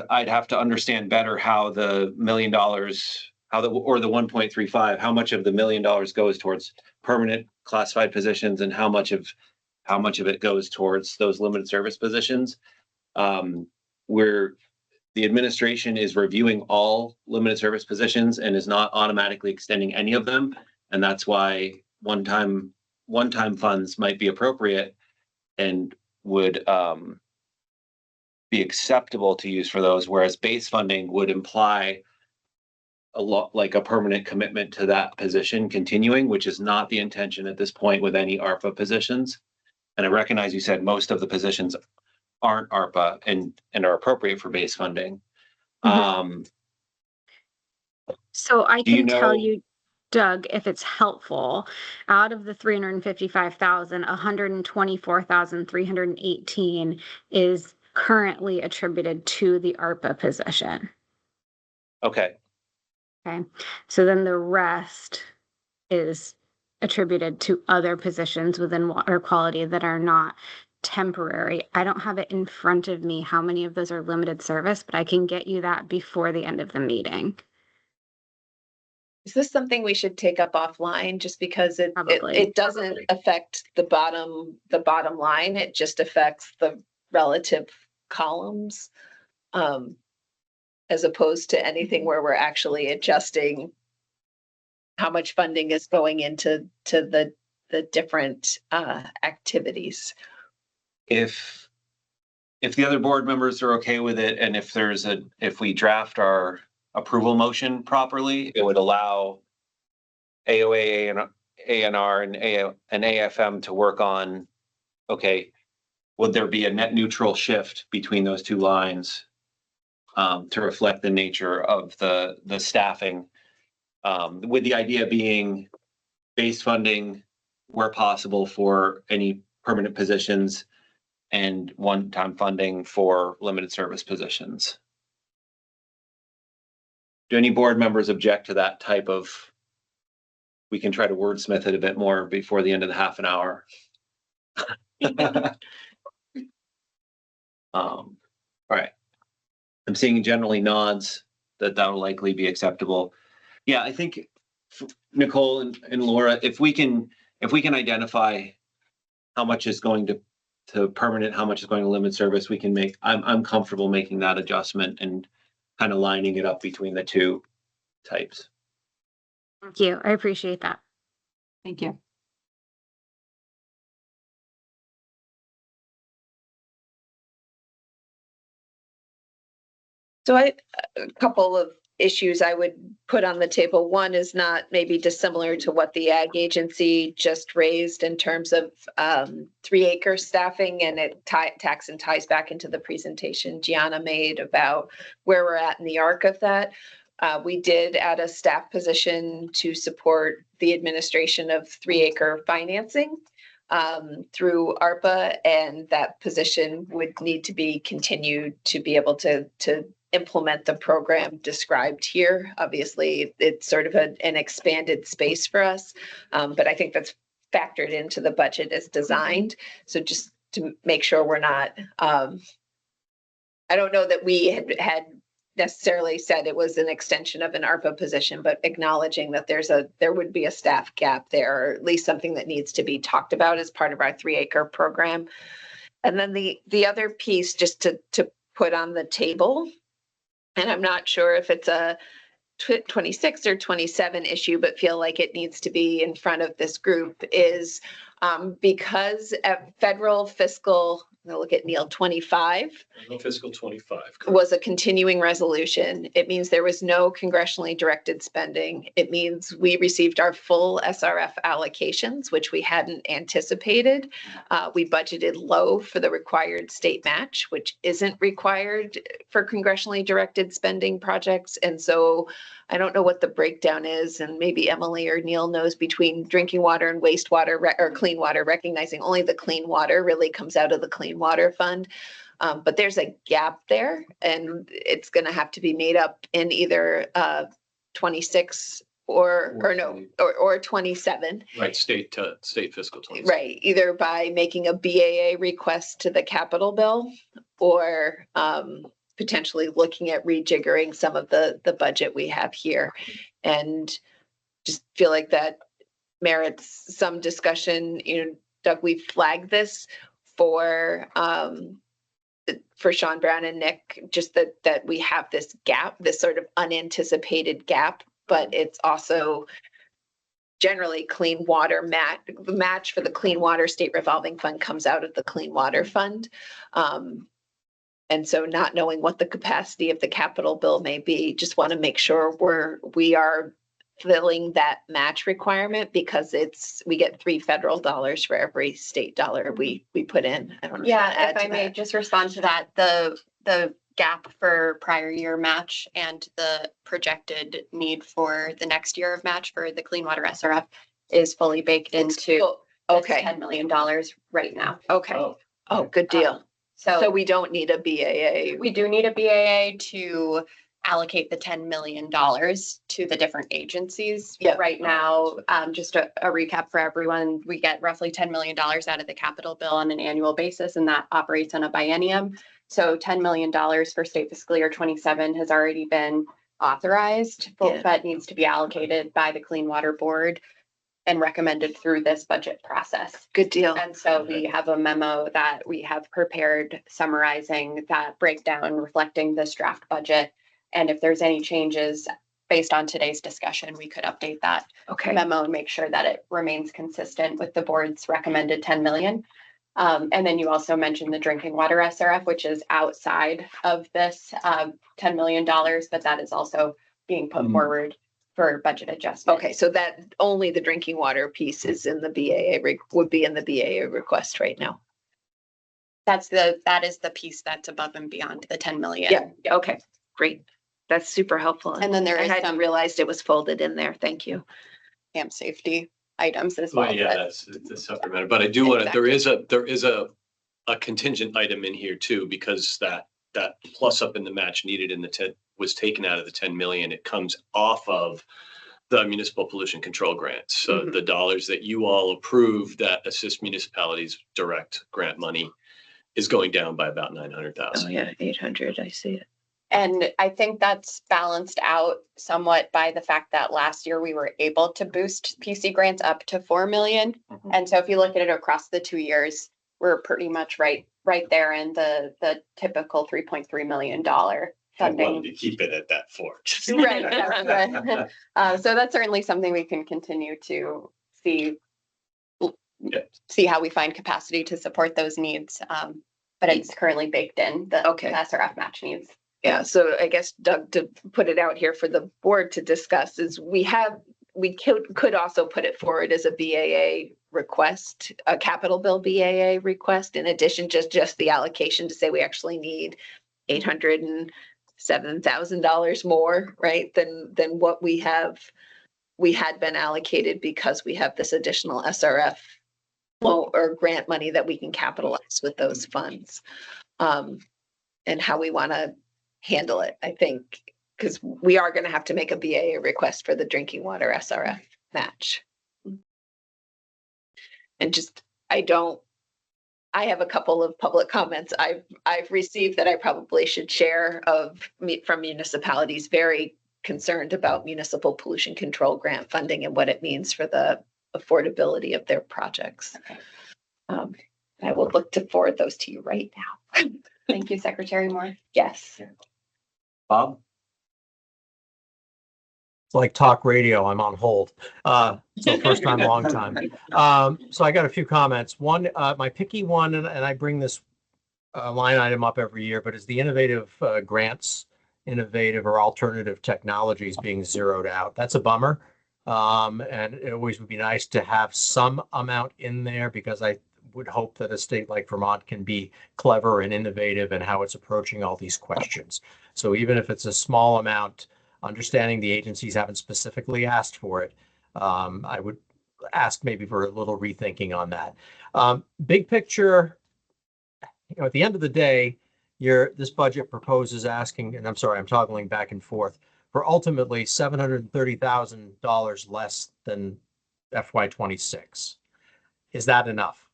I'd have to understand better how the $1 million, or the 1.35, how much of the $1 million goes towards permanent classified positions and how much of it goes towards those limited service positions. Where the administration is reviewing all limited service positions and is not automatically extending any of them. And that's why one-time funds might be appropriate and would be acceptable to use for those, whereas base funding would imply a lot like a permanent commitment to that position continuing, which is not the intention at this point with any ARPA positions. And I recognize you said most of the positions aren't ARPA and are appropriate for base funding. So I Do you can tell know- you, Doug, if it's helpful, out of the 355,000, 124,318 is currently attributed to the ARPA position. Okay. Okay. So then the rest is attributed to other positions within water quality that are not temporary. I don't have it in front of me how many of those are limited service, but I can get you that before the end of the meeting. Is this something we should take up offline just because it Probably. doesn't affect the bottom line, it just affects the relative columns, as opposed to anything where we're actually adjusting how much funding is going into the different activities. If the other board members are okay with it, and if we draft our approval motion properly, it would allow AOA and ANR and AFM to work on, okay, would there be a net neutral shift between those two lines to reflect the nature of the staffing, with the idea being base funding where possible for any permanent positions and one-time funding for limited service positions. Do any board members object to that type of, we can try to wordsmith it a bit more before the end of the half an hour. All right. I'm seeing generally nods that will likely be acceptable. Yeah, I think Nicole and Laura, if we can identify how much is going to permanent, how much is going to limited service, we can make, I'm comfortable making that adjustment and kind of lining it up between the two types. Thank you. I appreciate that. Thank you. So a couple of issues I would put on the table. One is not maybe dissimilar to what the ag agency just raised in terms of 3-acre staffing, and it tacks and ties back into the presentation Gianna made about where we're at in the arc of that. We did add a staff position to support the administration of 3-acre financing through ARPA, and that position would need to be continued to be able to implement the program described here. Obviously, it's sort of an expanded space for us, but I think that's factored into the budget as designed. So just to make sure we're not I don't know that we had necessarily said it was an extension of an ARPA position, but acknowledging that there would be a staff gap there, or at least something that needs to be talked about as part of our 3-acre program. And then the other piece, just to put on the table, and I'm not sure if it's a 26 or 27 issue, but feel like it needs to be in front of this group, is because at federal fiscal, I'm gonna look at Neil, 25 Fiscal 25. was a continuing resolution. It means there was no congressionally directed spending. It means we received our full SRF allocations, which we hadn't anticipated. We budgeted low for the required state match, which isn't required for congressionally directed spending projects. And so I don't know what the breakdown is, and maybe Emily or Neil knows, between drinking water and wastewater or clean water, recognizing only the clean water really comes out of the Clean Water Fund. But there's a gap there, and it's going to have to be made up in either 26 or 27. Right, state fiscal 26. Right, either by making a BAA request to the capital bill, or potentially looking at rejiggering some of the budget we have here. And just feel like that merits some discussion. You know, Doug, we flagged this for Sean Brown and Nick, just that we have this gap, this sort of unanticipated gap, but it's also generally clean water the match for the Clean Water State Revolving Fund comes out of the Clean Water Fund. And so not knowing what the capacity of the capital bill may be, just want to make sure we are filling that match requirement, because we get 3 federal dollars for every state dollar we put in. I don't know. Yeah, if I may just respond to that, the gap for prior year match and the projected need for the next year of match for the Clean Water SRF is fully baked into Okay. $10 million right now. Okay. Oh, good deal. So we don't need a BAA. We do need a BAA to allocate the $10 million to the different agencies. Yep. Right now, just a recap for everyone, we get roughly $10 million out of the capital bill on an annual basis, and that operates on a biennium. So $10 million for state fiscal year 27 has already been authorized, but needs to be allocated by the Clean Water Board and recommended through this budget process. Good deal. And so we have a memo that we have prepared summarizing that breakdown, reflecting this draft budget. And if there's any changes based on today's discussion, we could update that memo and make sure that it remains consistent with the board's recommended 10 million. And then you also mentioned the drinking water SRF, which is outside of this $10 million, but that is also being put forward for budget adjustment. Okay, so that only the drinking water piece is in the BAA, would be in the BAA request right now. That is the piece that's above and beyond the 10 million. Yeah. Okay, great. That's super helpful. And then there I is hadn't some realized it was folded in there. Thank you. camp safety items as well. Well, yeah, that's a separate matter, but I do want to, there is a contingent item in here too, because that plus up in the match needed in the 10 was taken out of the 10 million. It comes off of the municipal pollution control grants. So the dollars that you all approved that assist municipalities direct grant money is going down by about 900,000. Oh yeah, 800, I see it. And I think that's balanced out somewhat by the fact that last year we were able to boost PC grants up to 4 million. And so if you look at it across the 2 years, we're pretty much right there in the typical $3.3 million funding. I wanted to keep it at that 4. Right. So that's certainly something we can continue to see how we find capacity to support those needs. But it's currently baked in the SRF match needs. Yeah, so I guess, Doug, to put it out here for the board to discuss is we could also put it forward as a BAA request, a capital bill BAA request, in addition just the allocation to say we actually need $807,000 more, right, than what we had been allocated, because we have this additional SRF or grant money that we can capitalize with those funds, and how we want to handle it, I think, because we are going to have to make a BAA request for the drinking water SRF match. And just, I don't I have a couple of public comments I've received that I probably should share from municipalities very concerned about municipal pollution control grant funding and what it means for the affordability of their projects. I will look to forward those to you right now. Thank you, Secretary Moore. Yes. Bob? It's like talk radio. I'm on hold. So first time, long time. So I got a few comments. One, my picky one, and I bring this line item up every year, but is the innovative grants, innovative or alternative technologies being zeroed out. That's a bummer. And it always would be nice to have some amount in there, because I would hope that a state like Vermont can be clever and innovative in how it's approaching all these questions. So even if it's a small amount, understanding the agencies haven't specifically asked for it, I would ask maybe for a little rethinking on that. Big picture, at the end of the day, this budget proposes asking, and I'm sorry, I'm toggling back and forth, for ultimately $730,000 less than FY26. Is that enough,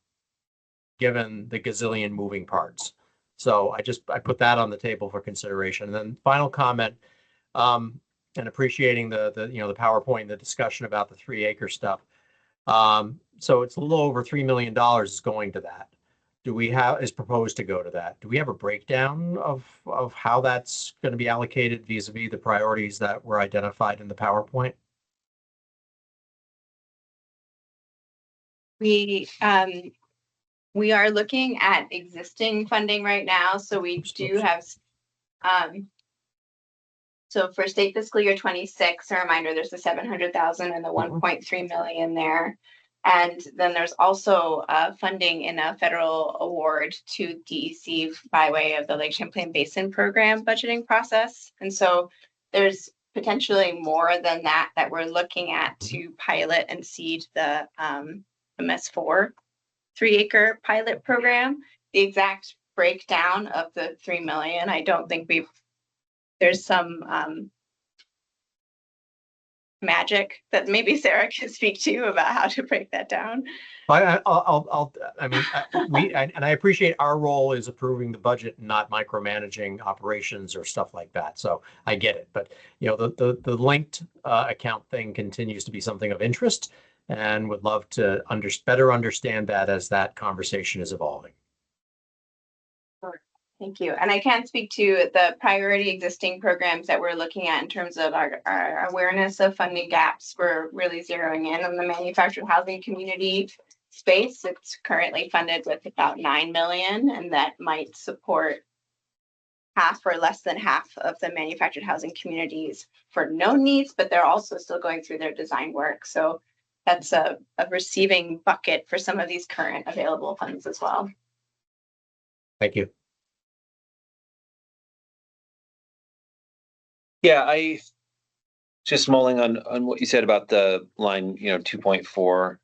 given the gazillion moving parts? So I put that on the table for consideration. And then final comment, and appreciating the PowerPoint and the discussion about the 3-acre stuff. So it's a little over $3 million is going to that. Is proposed to go to that. Do we have a breakdown of how that's going to be allocated vis-a-vis the priorities that were identified in the PowerPoint? We are looking at existing funding right now, so we do have so for state fiscal year 26, a reminder, there's the 700,000 and the 1.3 million there. And then there's also funding in a federal award to DEC by way of the Lake Champlain Basin Program budgeting process. And so there's potentially more than that we're looking at to pilot and seed the MS4 3-acre pilot program. The exact breakdown of the 3 million, I don't think there's some magic that maybe Sarah can speak to about how to break that down. I appreciate our role is approving the budget, not micromanaging operations or stuff like that. So I get it, but the linked account thing continues to be something of interest, and would love to better understand that as that conversation is evolving. Thank you. And I can speak to the priority existing programs that we're looking at in terms of our awareness of funding gaps. We're really zeroing in on the manufactured housing community space. It's currently funded with about 9 million, and that might support half or less than half of the manufactured housing communities for known needs, but they're also still going through their design work. So that's a receiving bucket for some of these current available funds as well. Thank you. Yeah, I just mulling on what you said about the line, 2.4.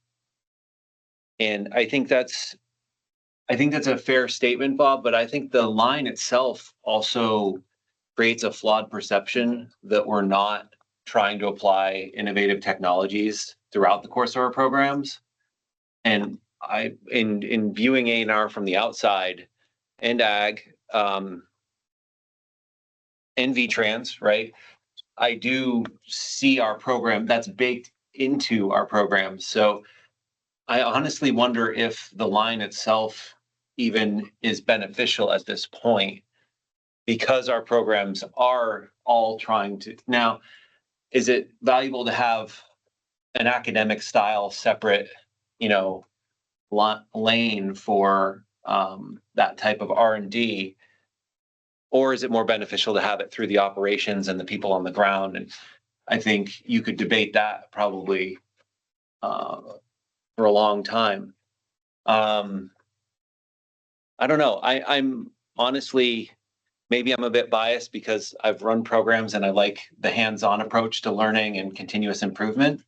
And I think that's a fair statement, Bob, but I think the line itself also creates a flawed perception that we're not trying to apply innovative technologies throughout the course of our programs. And in viewing A&R from the outside, and ag, and VTrans, right? I do see our program that's baked into our program. So I honestly wonder if the line itself even is beneficial at this point, because our programs are all trying to. Now, is it valuable to have an academic style separate, lane for that type of R&D? Or is it more beneficial to have it through the operations and the people on the ground? And I think you could debate that probably for a long time. I don't know. I'm honestly, maybe I'm a bit biased because I've run programs and I like the hands-on approach to learning and continuous improvement.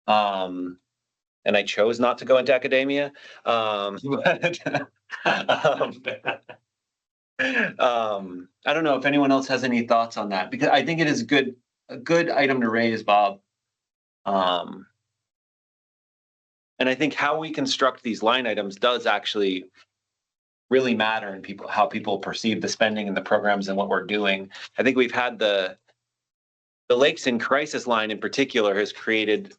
And I chose not to go into academia. I don't know if anyone else has any thoughts on that, because I think it is a good item to raise, Bob. And I think how we construct these line items does actually really matter in how people perceive the spending and the programs and what we're doing. I think we've had the Lakes in Crisis line in particular has created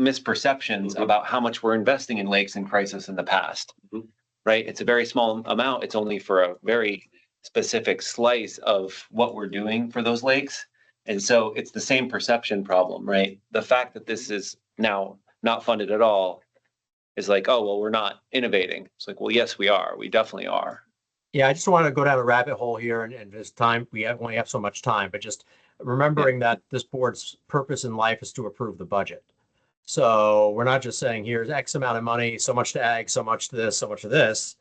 misperceptions about how much we're investing in Lakes in Crisis in the past, right? It's a very small amount. It's only for a very specific slice of what we're doing for those lakes. And so it's the same perception problem, right? The fact that this is now not funded at all is like, oh, well, we're not innovating. It's like, well, yes, we are. We definitely are. Yeah, I just want to go down a rabbit hole here, and this time only have so much time, but just remembering that this board's purpose in life is to approve the budget. So we're not just saying here's X amount of money, so much to ag, so much to this, so much to this.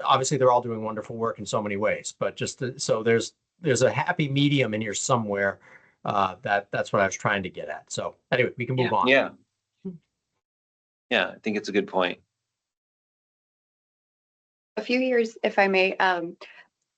Obviously they're all doing wonderful work in so many ways, but so there's a happy medium in here somewhere. That's what I was trying to get at. So anyway, we can move on. Yeah, I think it's a good point. A few years, if I may,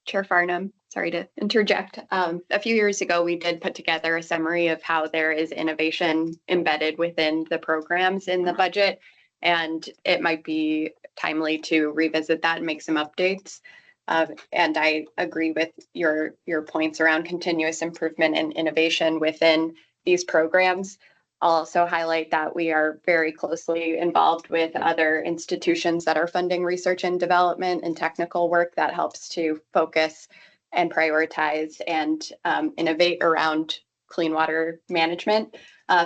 Chair Farnham, sorry to interject. A few years ago, we did put together a summary of how there is innovation embedded within the programs in the budget. And it might be timely to revisit that and make some updates. And I agree with your points around continuous improvement and innovation within these programs. I'll also highlight that we are very closely involved with other institutions that are funding research and development and technical work that helps to focus and prioritize and innovate around clean water management.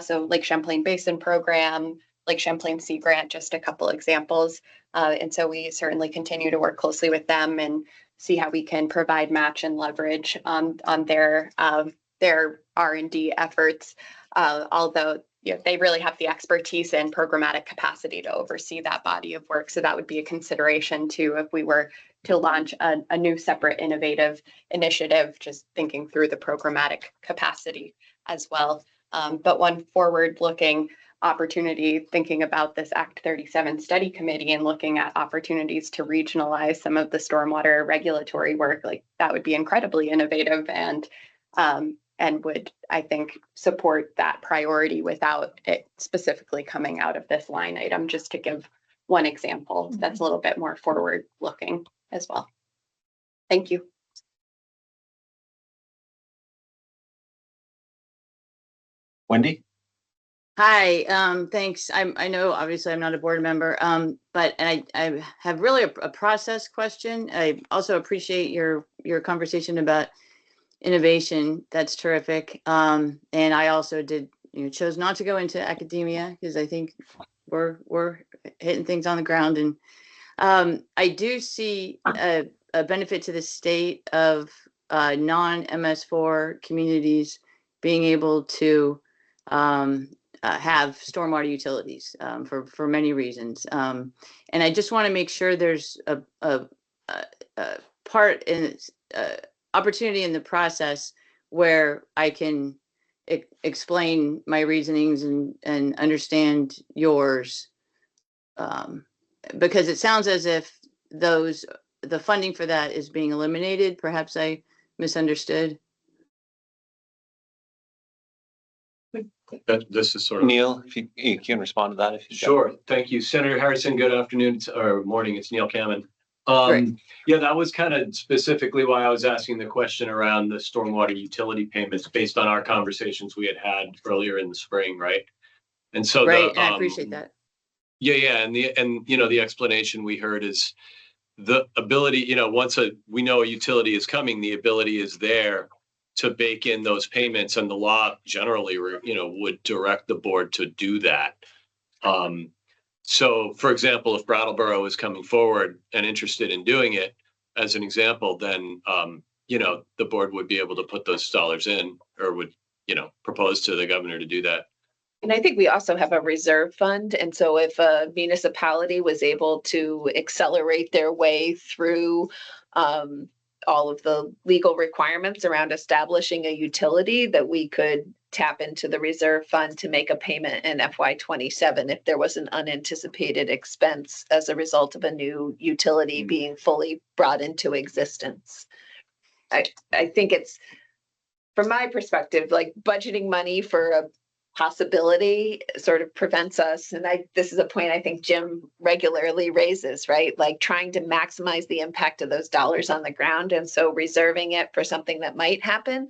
So Lake Champlain Basin Program, Lake Champlain Sea Grant, just a couple examples. And so we certainly continue to work closely with them and see how we can provide match and leverage on their R&D efforts. Although they really have the expertise and programmatic capacity to oversee that body of work. So that would be a consideration too if we were to launch a new separate innovative initiative, just thinking through the programmatic capacity as well. But one forward-looking opportunity, thinking about this Act 37 study committee and looking at opportunities to regionalize some of the stormwater regulatory work, like that would be incredibly innovative and would, I think, support that priority without it specifically coming out of this line item, just to give one example that's a little bit more forward looking as well. Thank you. Wendy? Hi, thanks. I know obviously I'm not a board member, but I have really a process question. I also appreciate your conversation about innovation. That's terrific. And I also chose not to go into academia because I think we're hitting things on the ground. And I do see a benefit to the state of non-MS4 communities being able to have stormwater utilities for many reasons. And I just want to make sure there's a part in opportunity in the process where I can explain my reasonings and understand yours. Because it sounds as if the funding for that is being eliminated. Perhaps I misunderstood. This is sort of Neil, if you can respond to that. If you sure. Thank you, Senator Harrison. Good afternoon or morning. It's Neil Kamen. Yeah, that was kind of specifically why I was asking the question around the stormwater utility payments based on our conversations we had earlier in the spring, right? And so right, and I appreciate that. Yeah, and the explanation we heard is the ability, once we know a utility is coming, the ability is there to bake in those payments, and the law generally, would direct the board to do that. So, for example, if Brattleboro is coming forward and interested in doing it, as an example, then the board would be able to put those dollars in, or would propose to the governor to do that. And I think we also have a reserve fund. And so if a municipality was able to accelerate their way through all of the legal requirements around establishing a utility, that we could tap into the reserve fund to make a payment in FY27 if there was an unanticipated expense as a result of a new utility being fully brought into existence. I think it's, from my perspective, like budgeting money for a possibility sort of prevents us, and this is a point I think Jim regularly raises, right? Like trying to maximize the impact of those dollars on the ground. And so reserving it for something that might happen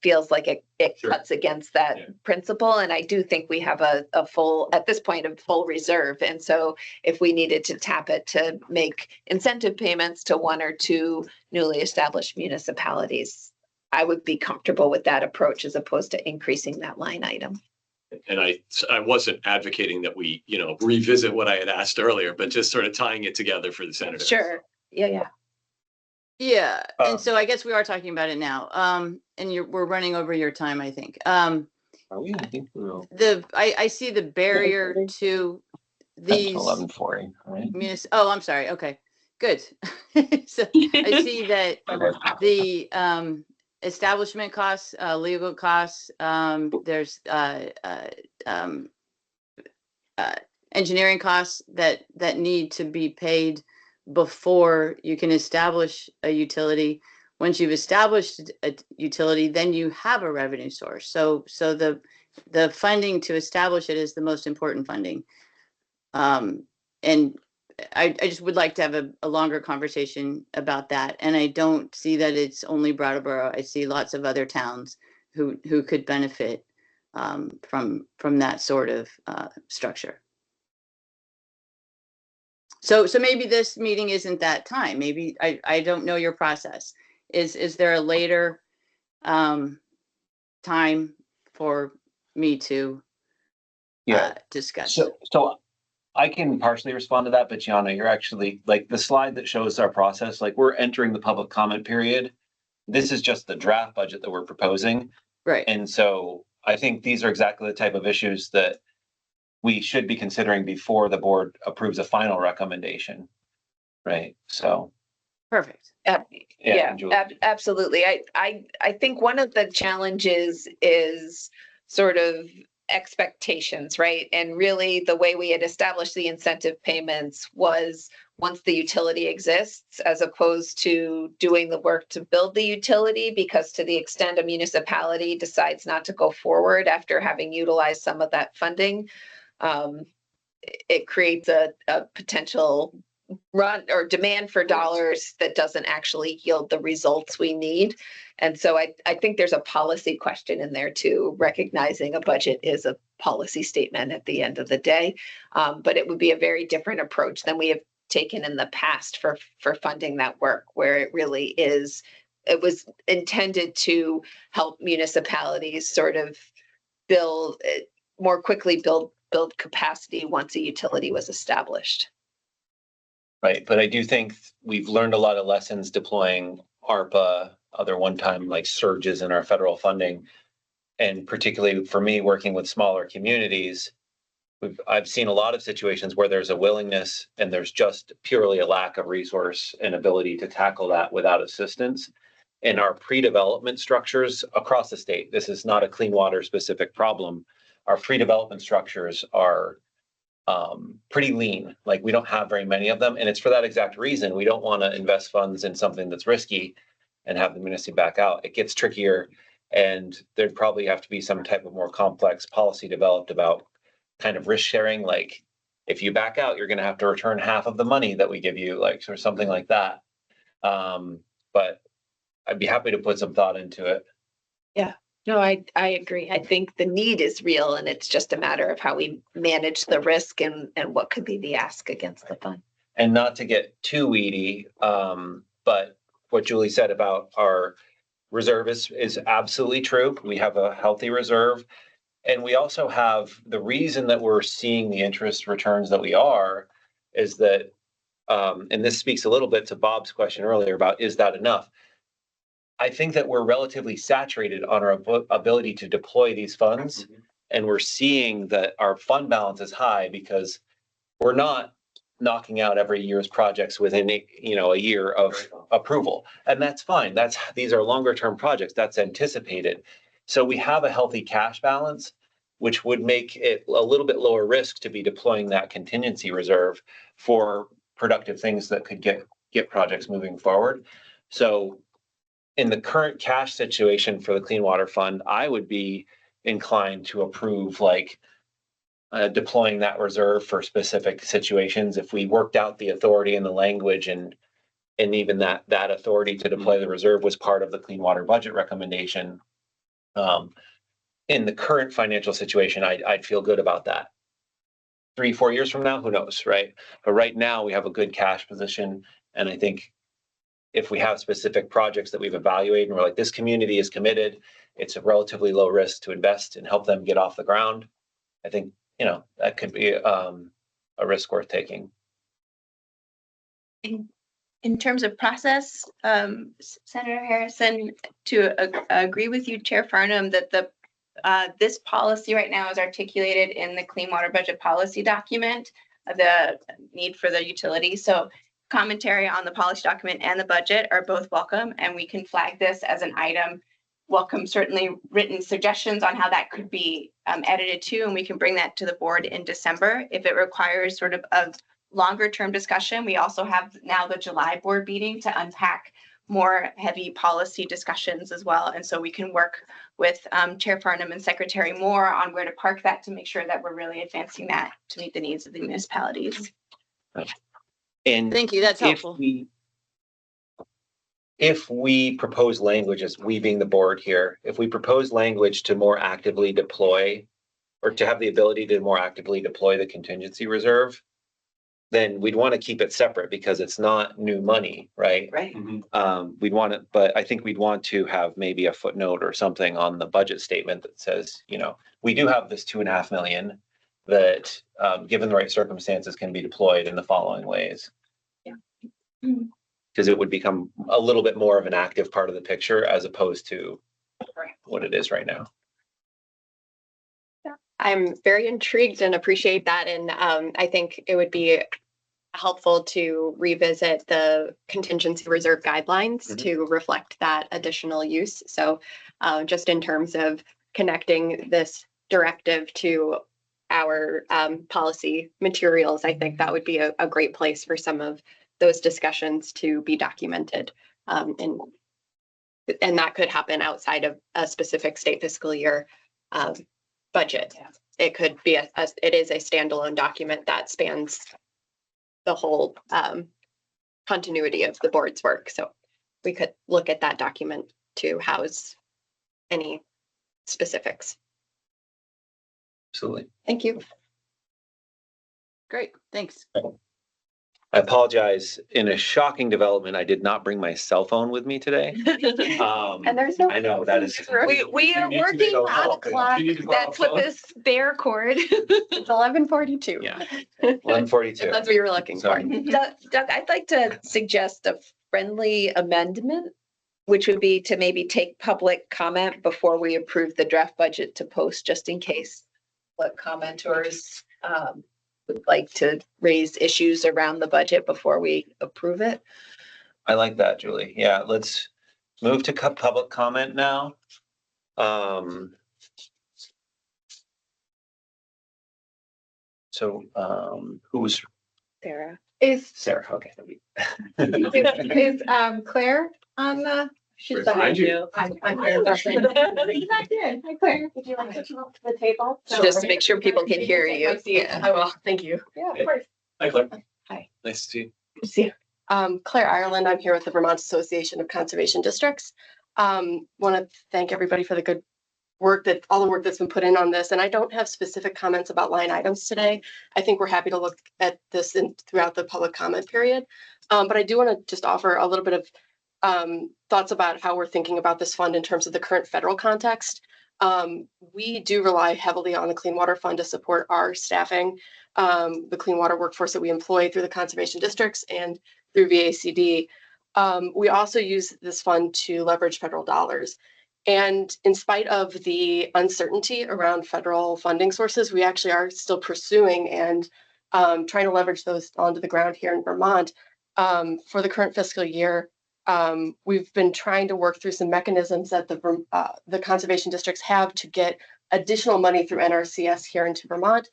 feels like it Sure. cuts against that principle. And I do think we have a full, at this point, a full reserve. And so if we needed to tap it to make incentive payments to one or two newly established municipalities, I would be comfortable with that approach as opposed to increasing that line item. And I wasn't advocating that we, revisit what I had asked earlier, but just sort of tying it together for the senator. Sure. Yeah. Yeah, and so I guess we are talking about it now. And we're running over your time, I think. Are we? I think we will. I see the barrier to these 11:40, right? oh, I'm sorry. Okay, good. So I see that the establishment costs, legal costs, there's engineering costs that need to be paid before you can establish a utility. Once you've established a utility, then you have a revenue source. So the funding to establish it is the most important funding. And I just would like to have a longer conversation about that. And I don't see that it's only Brattleboro. I see lots of other towns who could benefit from that sort of structure. So maybe this meeting isn't that time. Maybe I don't know your process. Is there a later time for me to discuss? So I can partially respond to that, but Gianna, you're actually like the slide that shows our process, like we're entering the public comment period. This is just the draft budget that we're proposing. Right. And so I think these are exactly the type of issues that we should be considering before the board approves a final recommendation. Right. So. Perfect. Julie. Absolutely. I think one of the challenges is sort of expectations, right? And really the way we had established the incentive payments was once the utility exists, as opposed to doing the work to build the utility, because to the extent a municipality decides not to go forward after having utilized some of that funding, it creates a potential run or demand for dollars that doesn't actually yield the results we need. And so I think there's a policy question in there too, recognizing a budget is a policy statement at the end of the day. But it would be a very different approach than we have taken in the past for funding that work, where it really is, it was intended to help municipalities sort of build more quickly, build capacity once a utility was established. Right, but I do think we've learned a lot of lessons deploying ARPA, other one-time like surges in our federal funding. And particularly for me, working with smaller communities, I've seen a lot of situations where there's a willingness and there's just purely a lack of resource and ability to tackle that without assistance. In our pre-development structures across the state, this is not a clean water specific problem. Our pre-development structures are pretty lean. Like we don't have very many of them. And it's for that exact reason. We don't want to invest funds in something that's risky and have the municipality back out. It gets trickier, and there'd probably have to be some type of more complex policy developed about kind of risk sharing. Like if you back out, you're going to have to return half of the money that we give you, like, or something like that. But I'd be happy to put some thought into it. Yeah. No, I agree. I think the need is real, and it's just a matter of how we manage the risk and what could be the ask against the fund. And not to get too weedy, but what Julie said about our reserve is absolutely true. We have a healthy reserve. And we also have the reason that we're seeing the interest returns that we are is that, and this speaks a little bit to Bob's question earlier about, is that enough? I think that we're relatively saturated on our ability to deploy these funds. And we're seeing that our fund balance is high because we're not knocking out every year's projects within a year of approval. And that's fine. These are longer term projects. That's anticipated. So we have a healthy cash balance, which would make it a little bit lower risk to be deploying that contingency reserve for productive things that could get projects moving forward. So in the current cash situation for the Clean Water Fund, I would be inclined to approve like deploying that reserve for specific situations. If we worked out the authority and the language and even that authority to deploy the reserve was part of the clean water budget recommendation. In the current financial situation, I'd feel good about that. 3-4 years from now, who knows, right? But right now we have a good cash position. And I think if we have specific projects that we've evaluated and we're like, this community is committed, it's a relatively low risk to invest and help them get off the ground. I think, that could be a risk worth taking. In terms of process, Senator Harrison, to agree with you, Chair Farnham, that this policy right now is articulated in the Clean Water Budget Policy document, the need for the utility. So commentary on the policy document and the budget are both welcome, and we can flag this as an item. Welcome certainly written suggestions on how that could be edited too, and we can bring that to the board in December. If it requires sort of a longer term discussion, we also have now the July board meeting to unpack more heavy policy discussions as well. And so we can work with Chair Farnham and Secretary Moore on where to park that to make sure that we're really advancing that to meet the needs of the municipalities. And Thank you. That's helpful. If we propose language, as we being the board here, if we propose language to more actively deploy or to have the ability to more actively deploy the contingency reserve, then we'd want to keep it separate because it's not new money, right? Right. We'd want it, but I think we'd want to have maybe a footnote or something on the budget statement that says, we do have this $2.5 million that, given the right circumstances, can be deployed in the following ways. Yeah. Because it would become a little bit more of an active part of the picture as opposed to what it is right now. I'm very intrigued and appreciate that. And I think it would be helpful to revisit the contingency reserve guidelines to reflect that additional use. So just in terms of connecting this directive to our policy materials, I think that would be a great place for some of those discussions to be documented. And that could happen outside of a specific state fiscal year budget. Yeah. It could be it is a standalone document that spans the whole continuity of the board's work. So we could look at that document to house any specifics. Absolutely. Thank you. Great, thanks. I apologize. In a shocking development, I did not bring my cell phone with me today. And there's no. I know that is. We are working on a clock that's with this bear cord. It's 11:42. Yeah, 11:42. That's what you were looking for. Doug, I'd like to suggest a friendly amendment, which would be to maybe take public comment before we approve the draft budget to post, just in case what commenters would like to raise issues around the budget before we approve it. I like that, Julie. Yeah, let's move to public comment now. So who was Sarah? Sarah? Okay. Is Claire on the? She's behind you. I'm here. She's not here. Hi, Claire. Would you like to come up to the table? Just to make sure people can hear you. Yeah, I will. Thank you. Yeah, of course. Hi, Claire. Hi. Nice to see you. Good to see you. Claire Ireland. I'm here with the Vermont Association of Conservation Districts. Want to thank everybody for the good work all the work that's been put in on this. And I don't have specific comments about line items today. I think we're happy to look at this throughout the public comment period. But I do want to just offer a little bit of thoughts about how we're thinking about this fund in terms of the current federal context. We do rely heavily on the Clean Water Fund to support our staffing, the clean water workforce that we employ through the conservation districts and through VACD. We also use this fund to leverage federal dollars. And in spite of the uncertainty around federal funding sources, we actually are still pursuing and trying to leverage those onto the ground here in Vermont. For the current fiscal year, we've been trying to work through some mechanisms that the conservation districts have to get additional money through NRCS here into Vermont.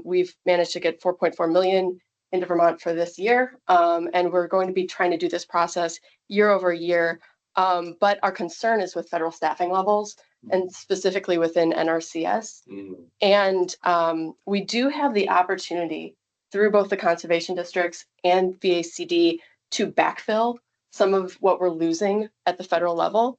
We've managed to get 4.4 million into Vermont for this year, and we're going to be trying to do this process year over year. But our concern is with federal staffing levels. and specifically within NRCS. And we do have the opportunity through both the conservation districts and VACD to backfill some of what we're losing at the federal level.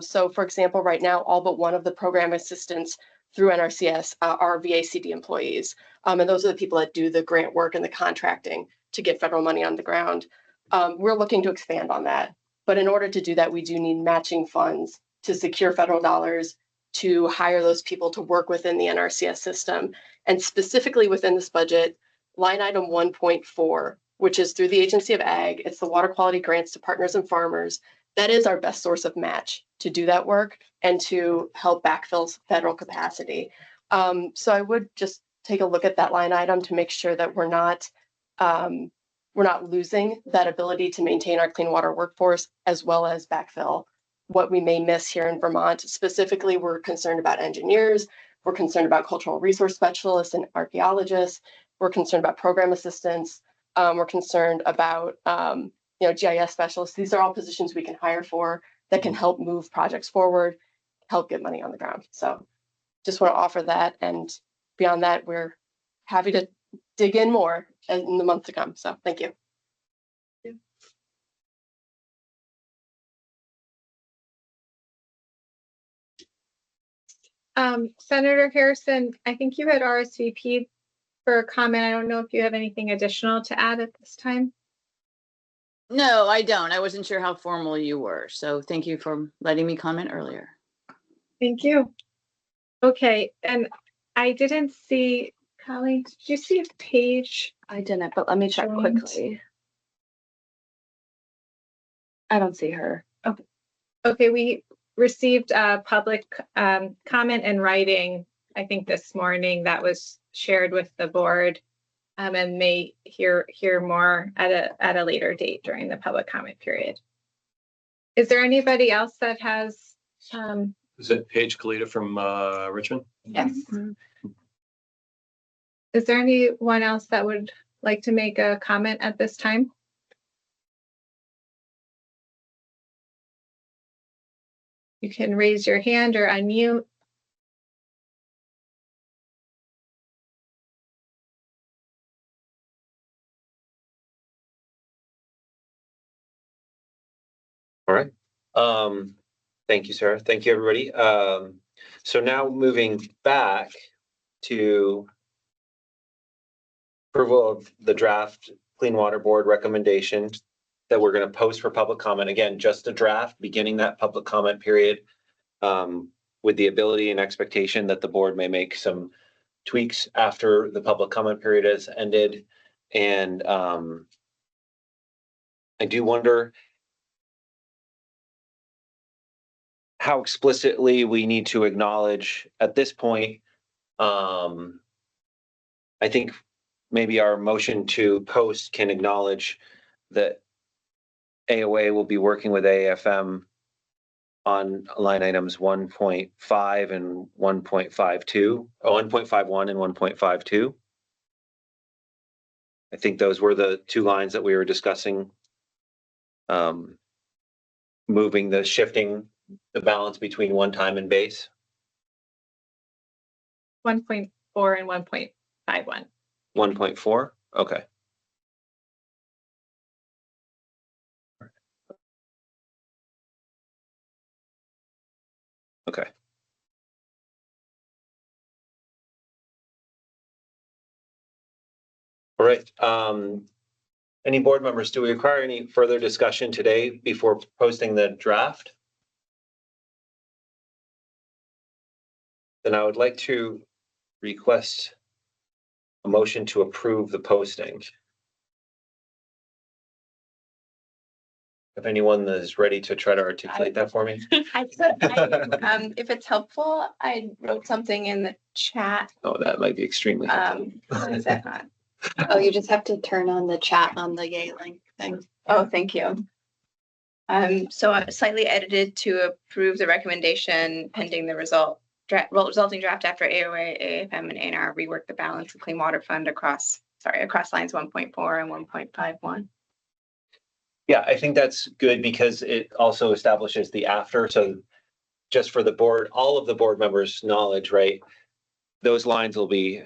So for example, right now, all but one of the program assistants through NRCS are VACD employees. And those are the people that do the grant work and the contracting to get federal money on the ground. We're looking to expand on that. But in order to do that, we do need matching funds to secure federal dollars to hire those people to work within the NRCS system. And specifically within this budget, line item 1.4, which is through the Agency of Ag, it's the water quality grants to partners and farmers. That is our best source of match to do that work and to help backfill federal capacity. So I would just take a look at that line item to make sure that we're not losing that ability to maintain our clean water workforce as well as backfill what we may miss here in Vermont. Specifically, we're concerned about engineers, we're concerned about cultural resource specialists and archaeologists, we're concerned about program assistants, we're concerned about GIS specialists. These are all positions we can hire for that can help move projects forward, help get money on the ground. So just want to offer that. And beyond that, we're happy to dig in more in the months to come. So thank you. Senator Harrison, I think you had RSVP'd for a comment. I don't know if you have anything additional to add at this time. No, I don't. I wasn't sure how formal you were. So thank you for letting me comment earlier. Thank you. Okay, and I didn't see, Callie, did you see a page? I didn't, but let me check Joined. quickly. I don't see her. Okay, we received a public comment in writing, I think this morning, that was shared with the board, and may hear more at a later date during the public comment period. Is there anybody else that has? Is that Paige Kalita from Richmond? Yes. Is there anyone else that would like to make a comment at this time? You can raise your hand or unmute. All right. Thank you, Sarah. Thank you, everybody. So now moving back to approval of the draft Clean Water Board recommendation that we're going to post for public comment. Again, just a draft beginning that public comment period, with the ability and expectation that the board may make some tweaks after the public comment period has ended. And I do wonder how explicitly we need to acknowledge at this point. I think maybe our motion to post can acknowledge that AOA will be working with AFM on line items 1.5 and 1.52, 1.51 and 1.52. I think those were the two lines that we were discussing, shifting the balance between one time and base. 1.4 and 1.51. 1.4, okay. Okay. All right. Any board members, do we require any further discussion today before posting the draft? Then I would like to request a motion to approve the posting. If anyone is ready to try to articulate that for me. If it's helpful, I wrote something in the chat. Oh, that might be extremely helpful. Is that not? Oh, you just have to turn on the chat on the Yay link thing. Oh, thank you. So I slightly edited to approve the recommendation pending the resulting draft after AOA, AFM, and ANR rework the balance of Clean Water Fund across lines 1.4 and 1.51. Yeah, I think that's good because it also establishes the after. So just for the board, all of the board members' knowledge, right? Those lines will be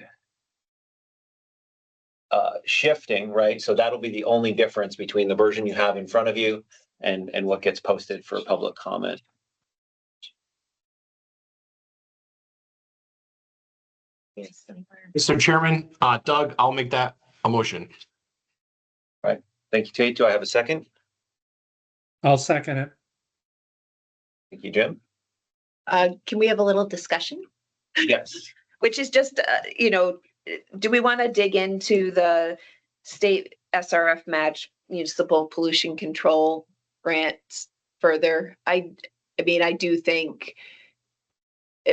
shifting, right? So that'll be the only difference between the version you have in front of you and what gets posted for public comment. Mr. Chairman, Doug, I'll make that a motion. Right. Thank you, Tate. Do I have a second? I'll second it. Thank you, Jim. Can we have a little discussion? Yes. Which is just, do we want to dig into the state SRF match municipal pollution control grants further? I mean, I do think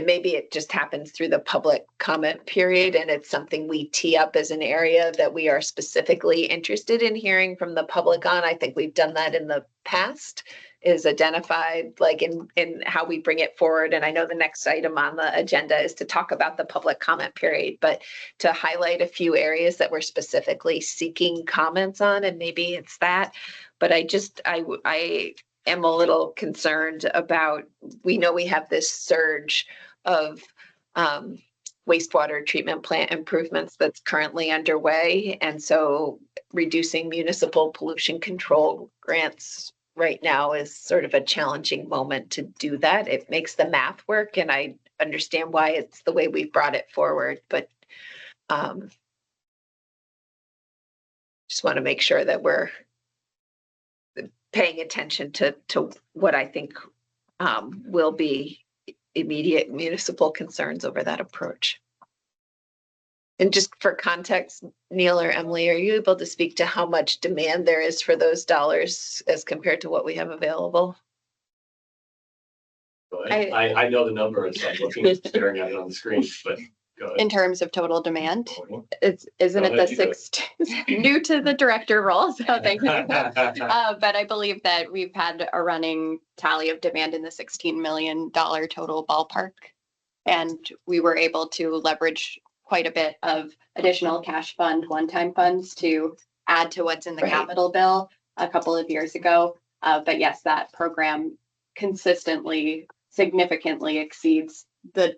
maybe it just happens through the public comment period and it's something we tee up as an area that we are specifically interested in hearing from the public on. I think we've done that in the past, is identified like in how we bring it forward. And I know the next item on the agenda is to talk about the public comment period, but to highlight a few areas that we're specifically seeking comments on, and maybe it's that. But I am a little concerned about, we know we have this surge of wastewater treatment plant improvements that's currently underway. And so reducing municipal pollution control grants right now is sort of a challenging moment to do that. It makes the math work, and I understand why it's the way we've brought it forward, but just want to make sure that we're paying attention to what I think will be immediate municipal concerns over that approach. And just for context, Neil or Emily, are you able to speak to how much demand there is for those dollars as compared to what we have available? Go ahead. I know the number as I'm looking, staring at it on the screen, but go ahead. In terms of total demand, isn't Go it ahead, the you six, new to the director role, so thank you. But I believe that we've had a running tally of demand in the $16 million total ballpark. And we were able to leverage quite a bit of additional cash fund, one-time funds to add to what's in the capital bill a couple of years ago. But yes, that program consistently, significantly exceeds the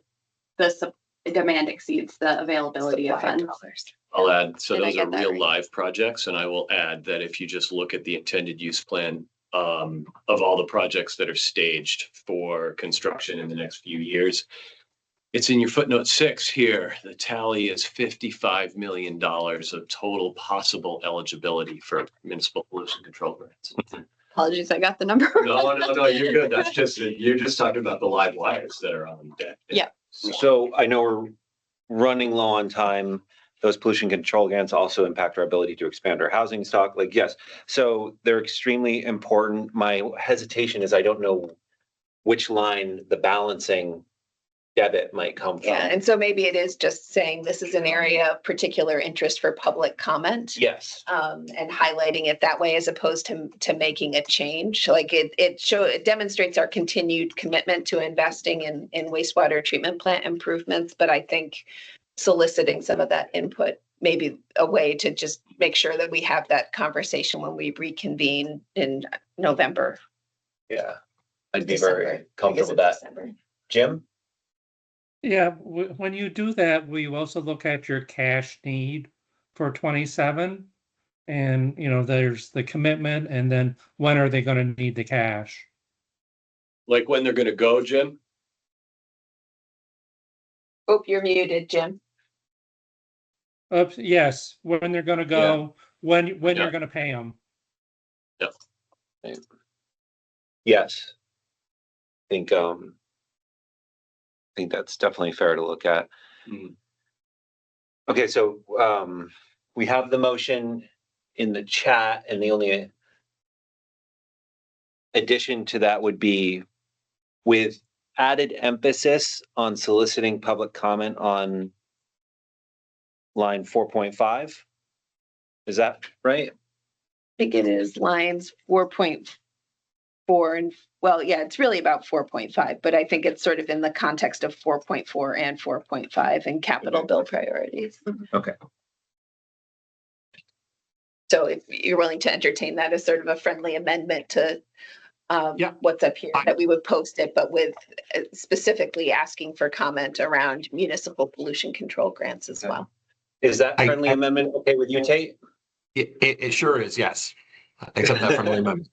demand exceeds the availability of funds. I'll add, so Did I those get are that real right? live projects, and I will add that if you just look at the intended use plan of all the projects that are staged for construction in the next few years, it's in your footnote 6 here. The tally is $55 million of total possible eligibility for municipal pollution control grants. Apologies, I got the number. No, you're good. That's just, you're just talking about the live wires that are on deck. Yeah. So I know we're running low on time. Those pollution control grants also impact our ability to expand our housing stock. Like, yes, so they're extremely important. My hesitation is I don't know which line the balancing debit might come from. Yeah, and so maybe it is just saying this is an area of particular interest for public comment. Yes. And highlighting it that way as opposed to making a change. Like it demonstrates our continued commitment to investing in wastewater treatment plant improvements. But I think soliciting some of that input may be a way to just make sure that we have that conversation when we reconvene in November. Yeah, I'd be December. very comfortable with that. December. Jim? Yeah, when you do that, will you also look at your cash need for 27? And, there's the commitment, and then when are they going to need the cash? Like when they're going to go, Jim? Oh, you're muted, Jim. Oops, yes, when they're going to go, when you're going to pay them. Yep. Yes. I think that's definitely fair to look at. Mhm. Okay, so we have the motion in the chat, and the only addition to that would be with added emphasis on soliciting public comment on line 4.5. Is that right? I think it is lines 4.4 and it's really about 4.5, but I think it's sort of in the context of 4.4 and 4.5 and capital bill priorities. Okay. So if you're willing to entertain that as sort of a friendly amendment to Yeah. what's up here, that we would post it, but with specifically asking for comment around municipal pollution control grants as well. Is that friendly amendment okay with you, Tate? It sure is, yes. Accept that friendly amendment.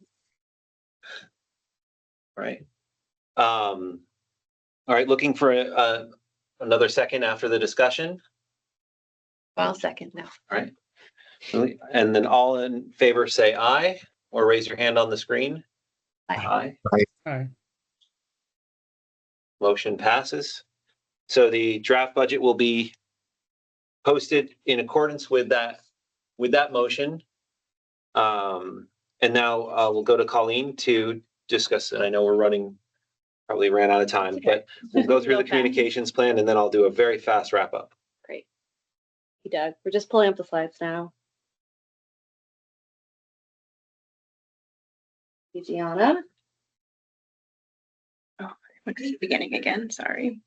Right. All right, looking for another second after the discussion. Well, second now. All right. And then all in favor say aye or raise your hand on the screen. Aye. Aye. Motion passes. So the draft budget will be posted in accordance with that motion. And now we'll go to Colleen to discuss, and I know probably ran out of time, but we'll go through the communications plan and then I'll do a very fast wrap up. Great. Hey, Doug, we're just pulling up the slides now. Hey, Gianna. Oh, went to the beginning again, sorry.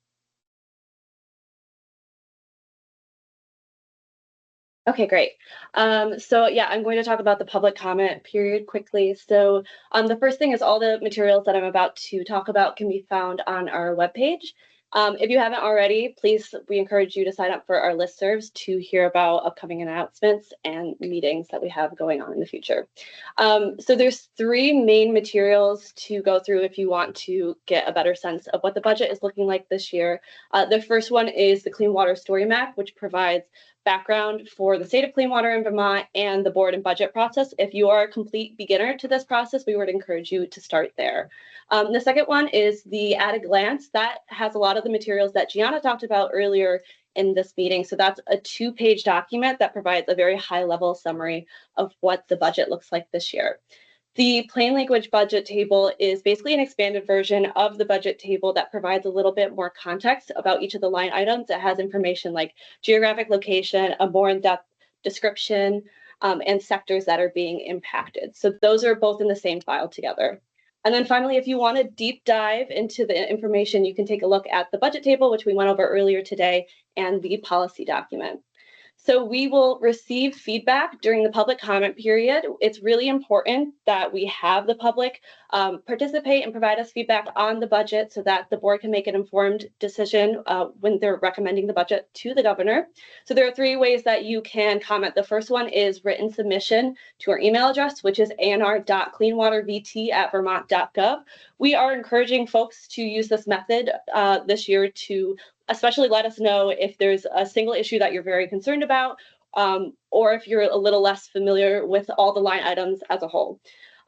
Okay, great. So yeah, I'm going to talk about the public comment period quickly. So the first thing is all the materials that I'm about to talk about can be found on our webpage. If you haven't already, please, we encourage you to sign up for our listservs to hear about upcoming announcements and meetings that we have going on in the future. So there's 3 main materials to go through if you want to get a better sense of what the budget is looking like this year. The first one is the Clean Water Story Map, which provides background for the state of clean water in Vermont and the board and budget process. If you are a complete beginner to this process, we would encourage you to start there. The second one is the At a Glance. That has a lot of the materials that Gianna talked about earlier in this meeting. So that's a 2-page document that provides a very high-level summary of what the budget looks like this year. The plain language budget table is basically an expanded version of the budget table that provides a little bit more context about each of the line items. It has information like geographic location, a more in-depth description, and sectors that are being impacted. So those are both in the same file together. And then finally, if you want to deep dive into the information, you can take a look at the budget table, which we went over earlier today, and the policy document. So we will receive feedback during the public comment period. It's really important that we have the public participate and provide us feedback on the budget so that the board can make an informed decision when they're recommending the budget to the governor. So there are 3 ways that you can comment. The first one is written submission to our email address, which is anr.cleanwatervt@vermont.gov. We are encouraging folks to use this method this year to especially let us know if there's a single issue that you're very concerned about, or if you're a little less familiar with all the line items as a whole.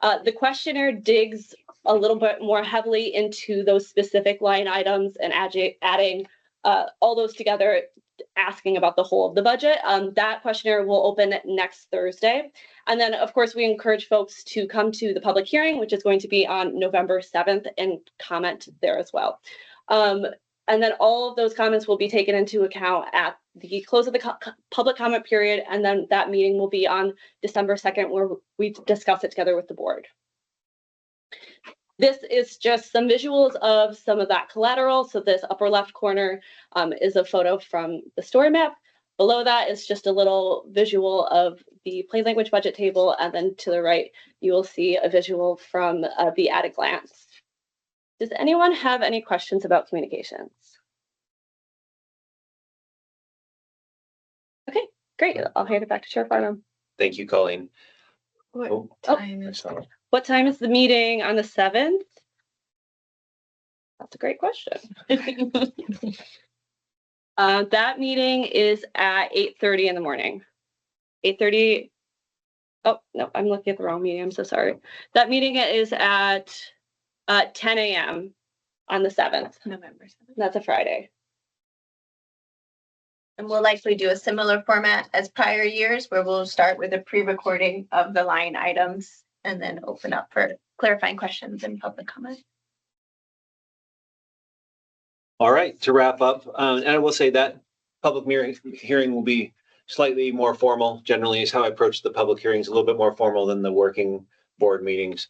The questionnaire digs a little bit more heavily into those specific line items and adding all those together, asking about the whole of the budget. That questionnaire will open next Thursday. And then, of course, we encourage folks to come to the public hearing, which is going to be on November 7th, and comment there as well. And then all of those comments will be taken into account at the close of the public comment period. And then that meeting will be on December 2nd, where we discuss it together with the board. This is just some visuals of some of that collateral. So this upper left corner is a photo from the story map. Below that is just a little visual of the plain language budget table. And then to the right, you will see a visual from the At a Glance. Does anyone have any questions about communications? Okay, great. I'll hand it back to Chair Farnham. Thank you, Colleen. What time is it? What time is the meeting on the 7th? That's a great question. That meeting is at 8:30 in the morning. 8:30. Oh, no, I'm looking at the wrong meeting. I'm so sorry. That meeting is at 10 a.m. on the 7th. November 7th. That's a Friday. And we'll likely do a similar format as prior years, where we'll start with a pre-recording of the line items and then open up for clarifying questions and public comment. All right, to wrap up, and I will say that public hearing will be slightly more formal. Generally is how I approach the public hearings, a little bit more formal than the working board meetings.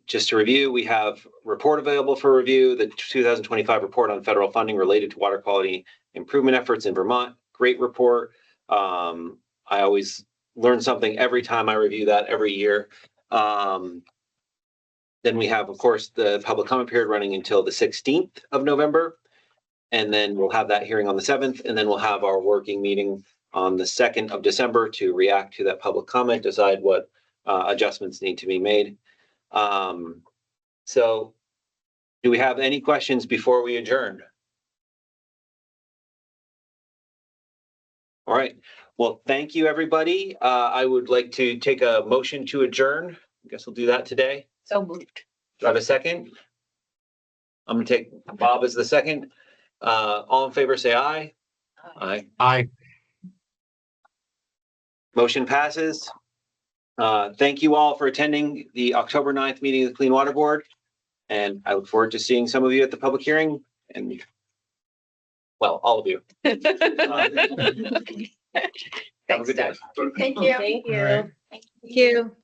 Just to review, we have report available for review, the 2025 report on federal funding related to water quality improvement efforts in Vermont. Great report. I always learn something every time I review that every year. Then we have, of course, the public comment period running until the 16th of November. And then we'll have that hearing on the 7th, and then we'll have our working meeting on the 2nd of December to react to that public comment, decide what adjustments need to be made. So do we have any questions before we adjourn? All right. Well, thank you, everybody. I would like to take a motion to adjourn. I guess we'll do that today. So moved. Do I have a second? I'm gonna take Bob as the second. All in favor, say aye. Aye. Aye. Motion passes. Thank you all for attending the October 9th meeting of the Clean Water Board. And I look forward to seeing some of you at the public hearing and, well, all of you. Have a good day. Thank you. Thank you.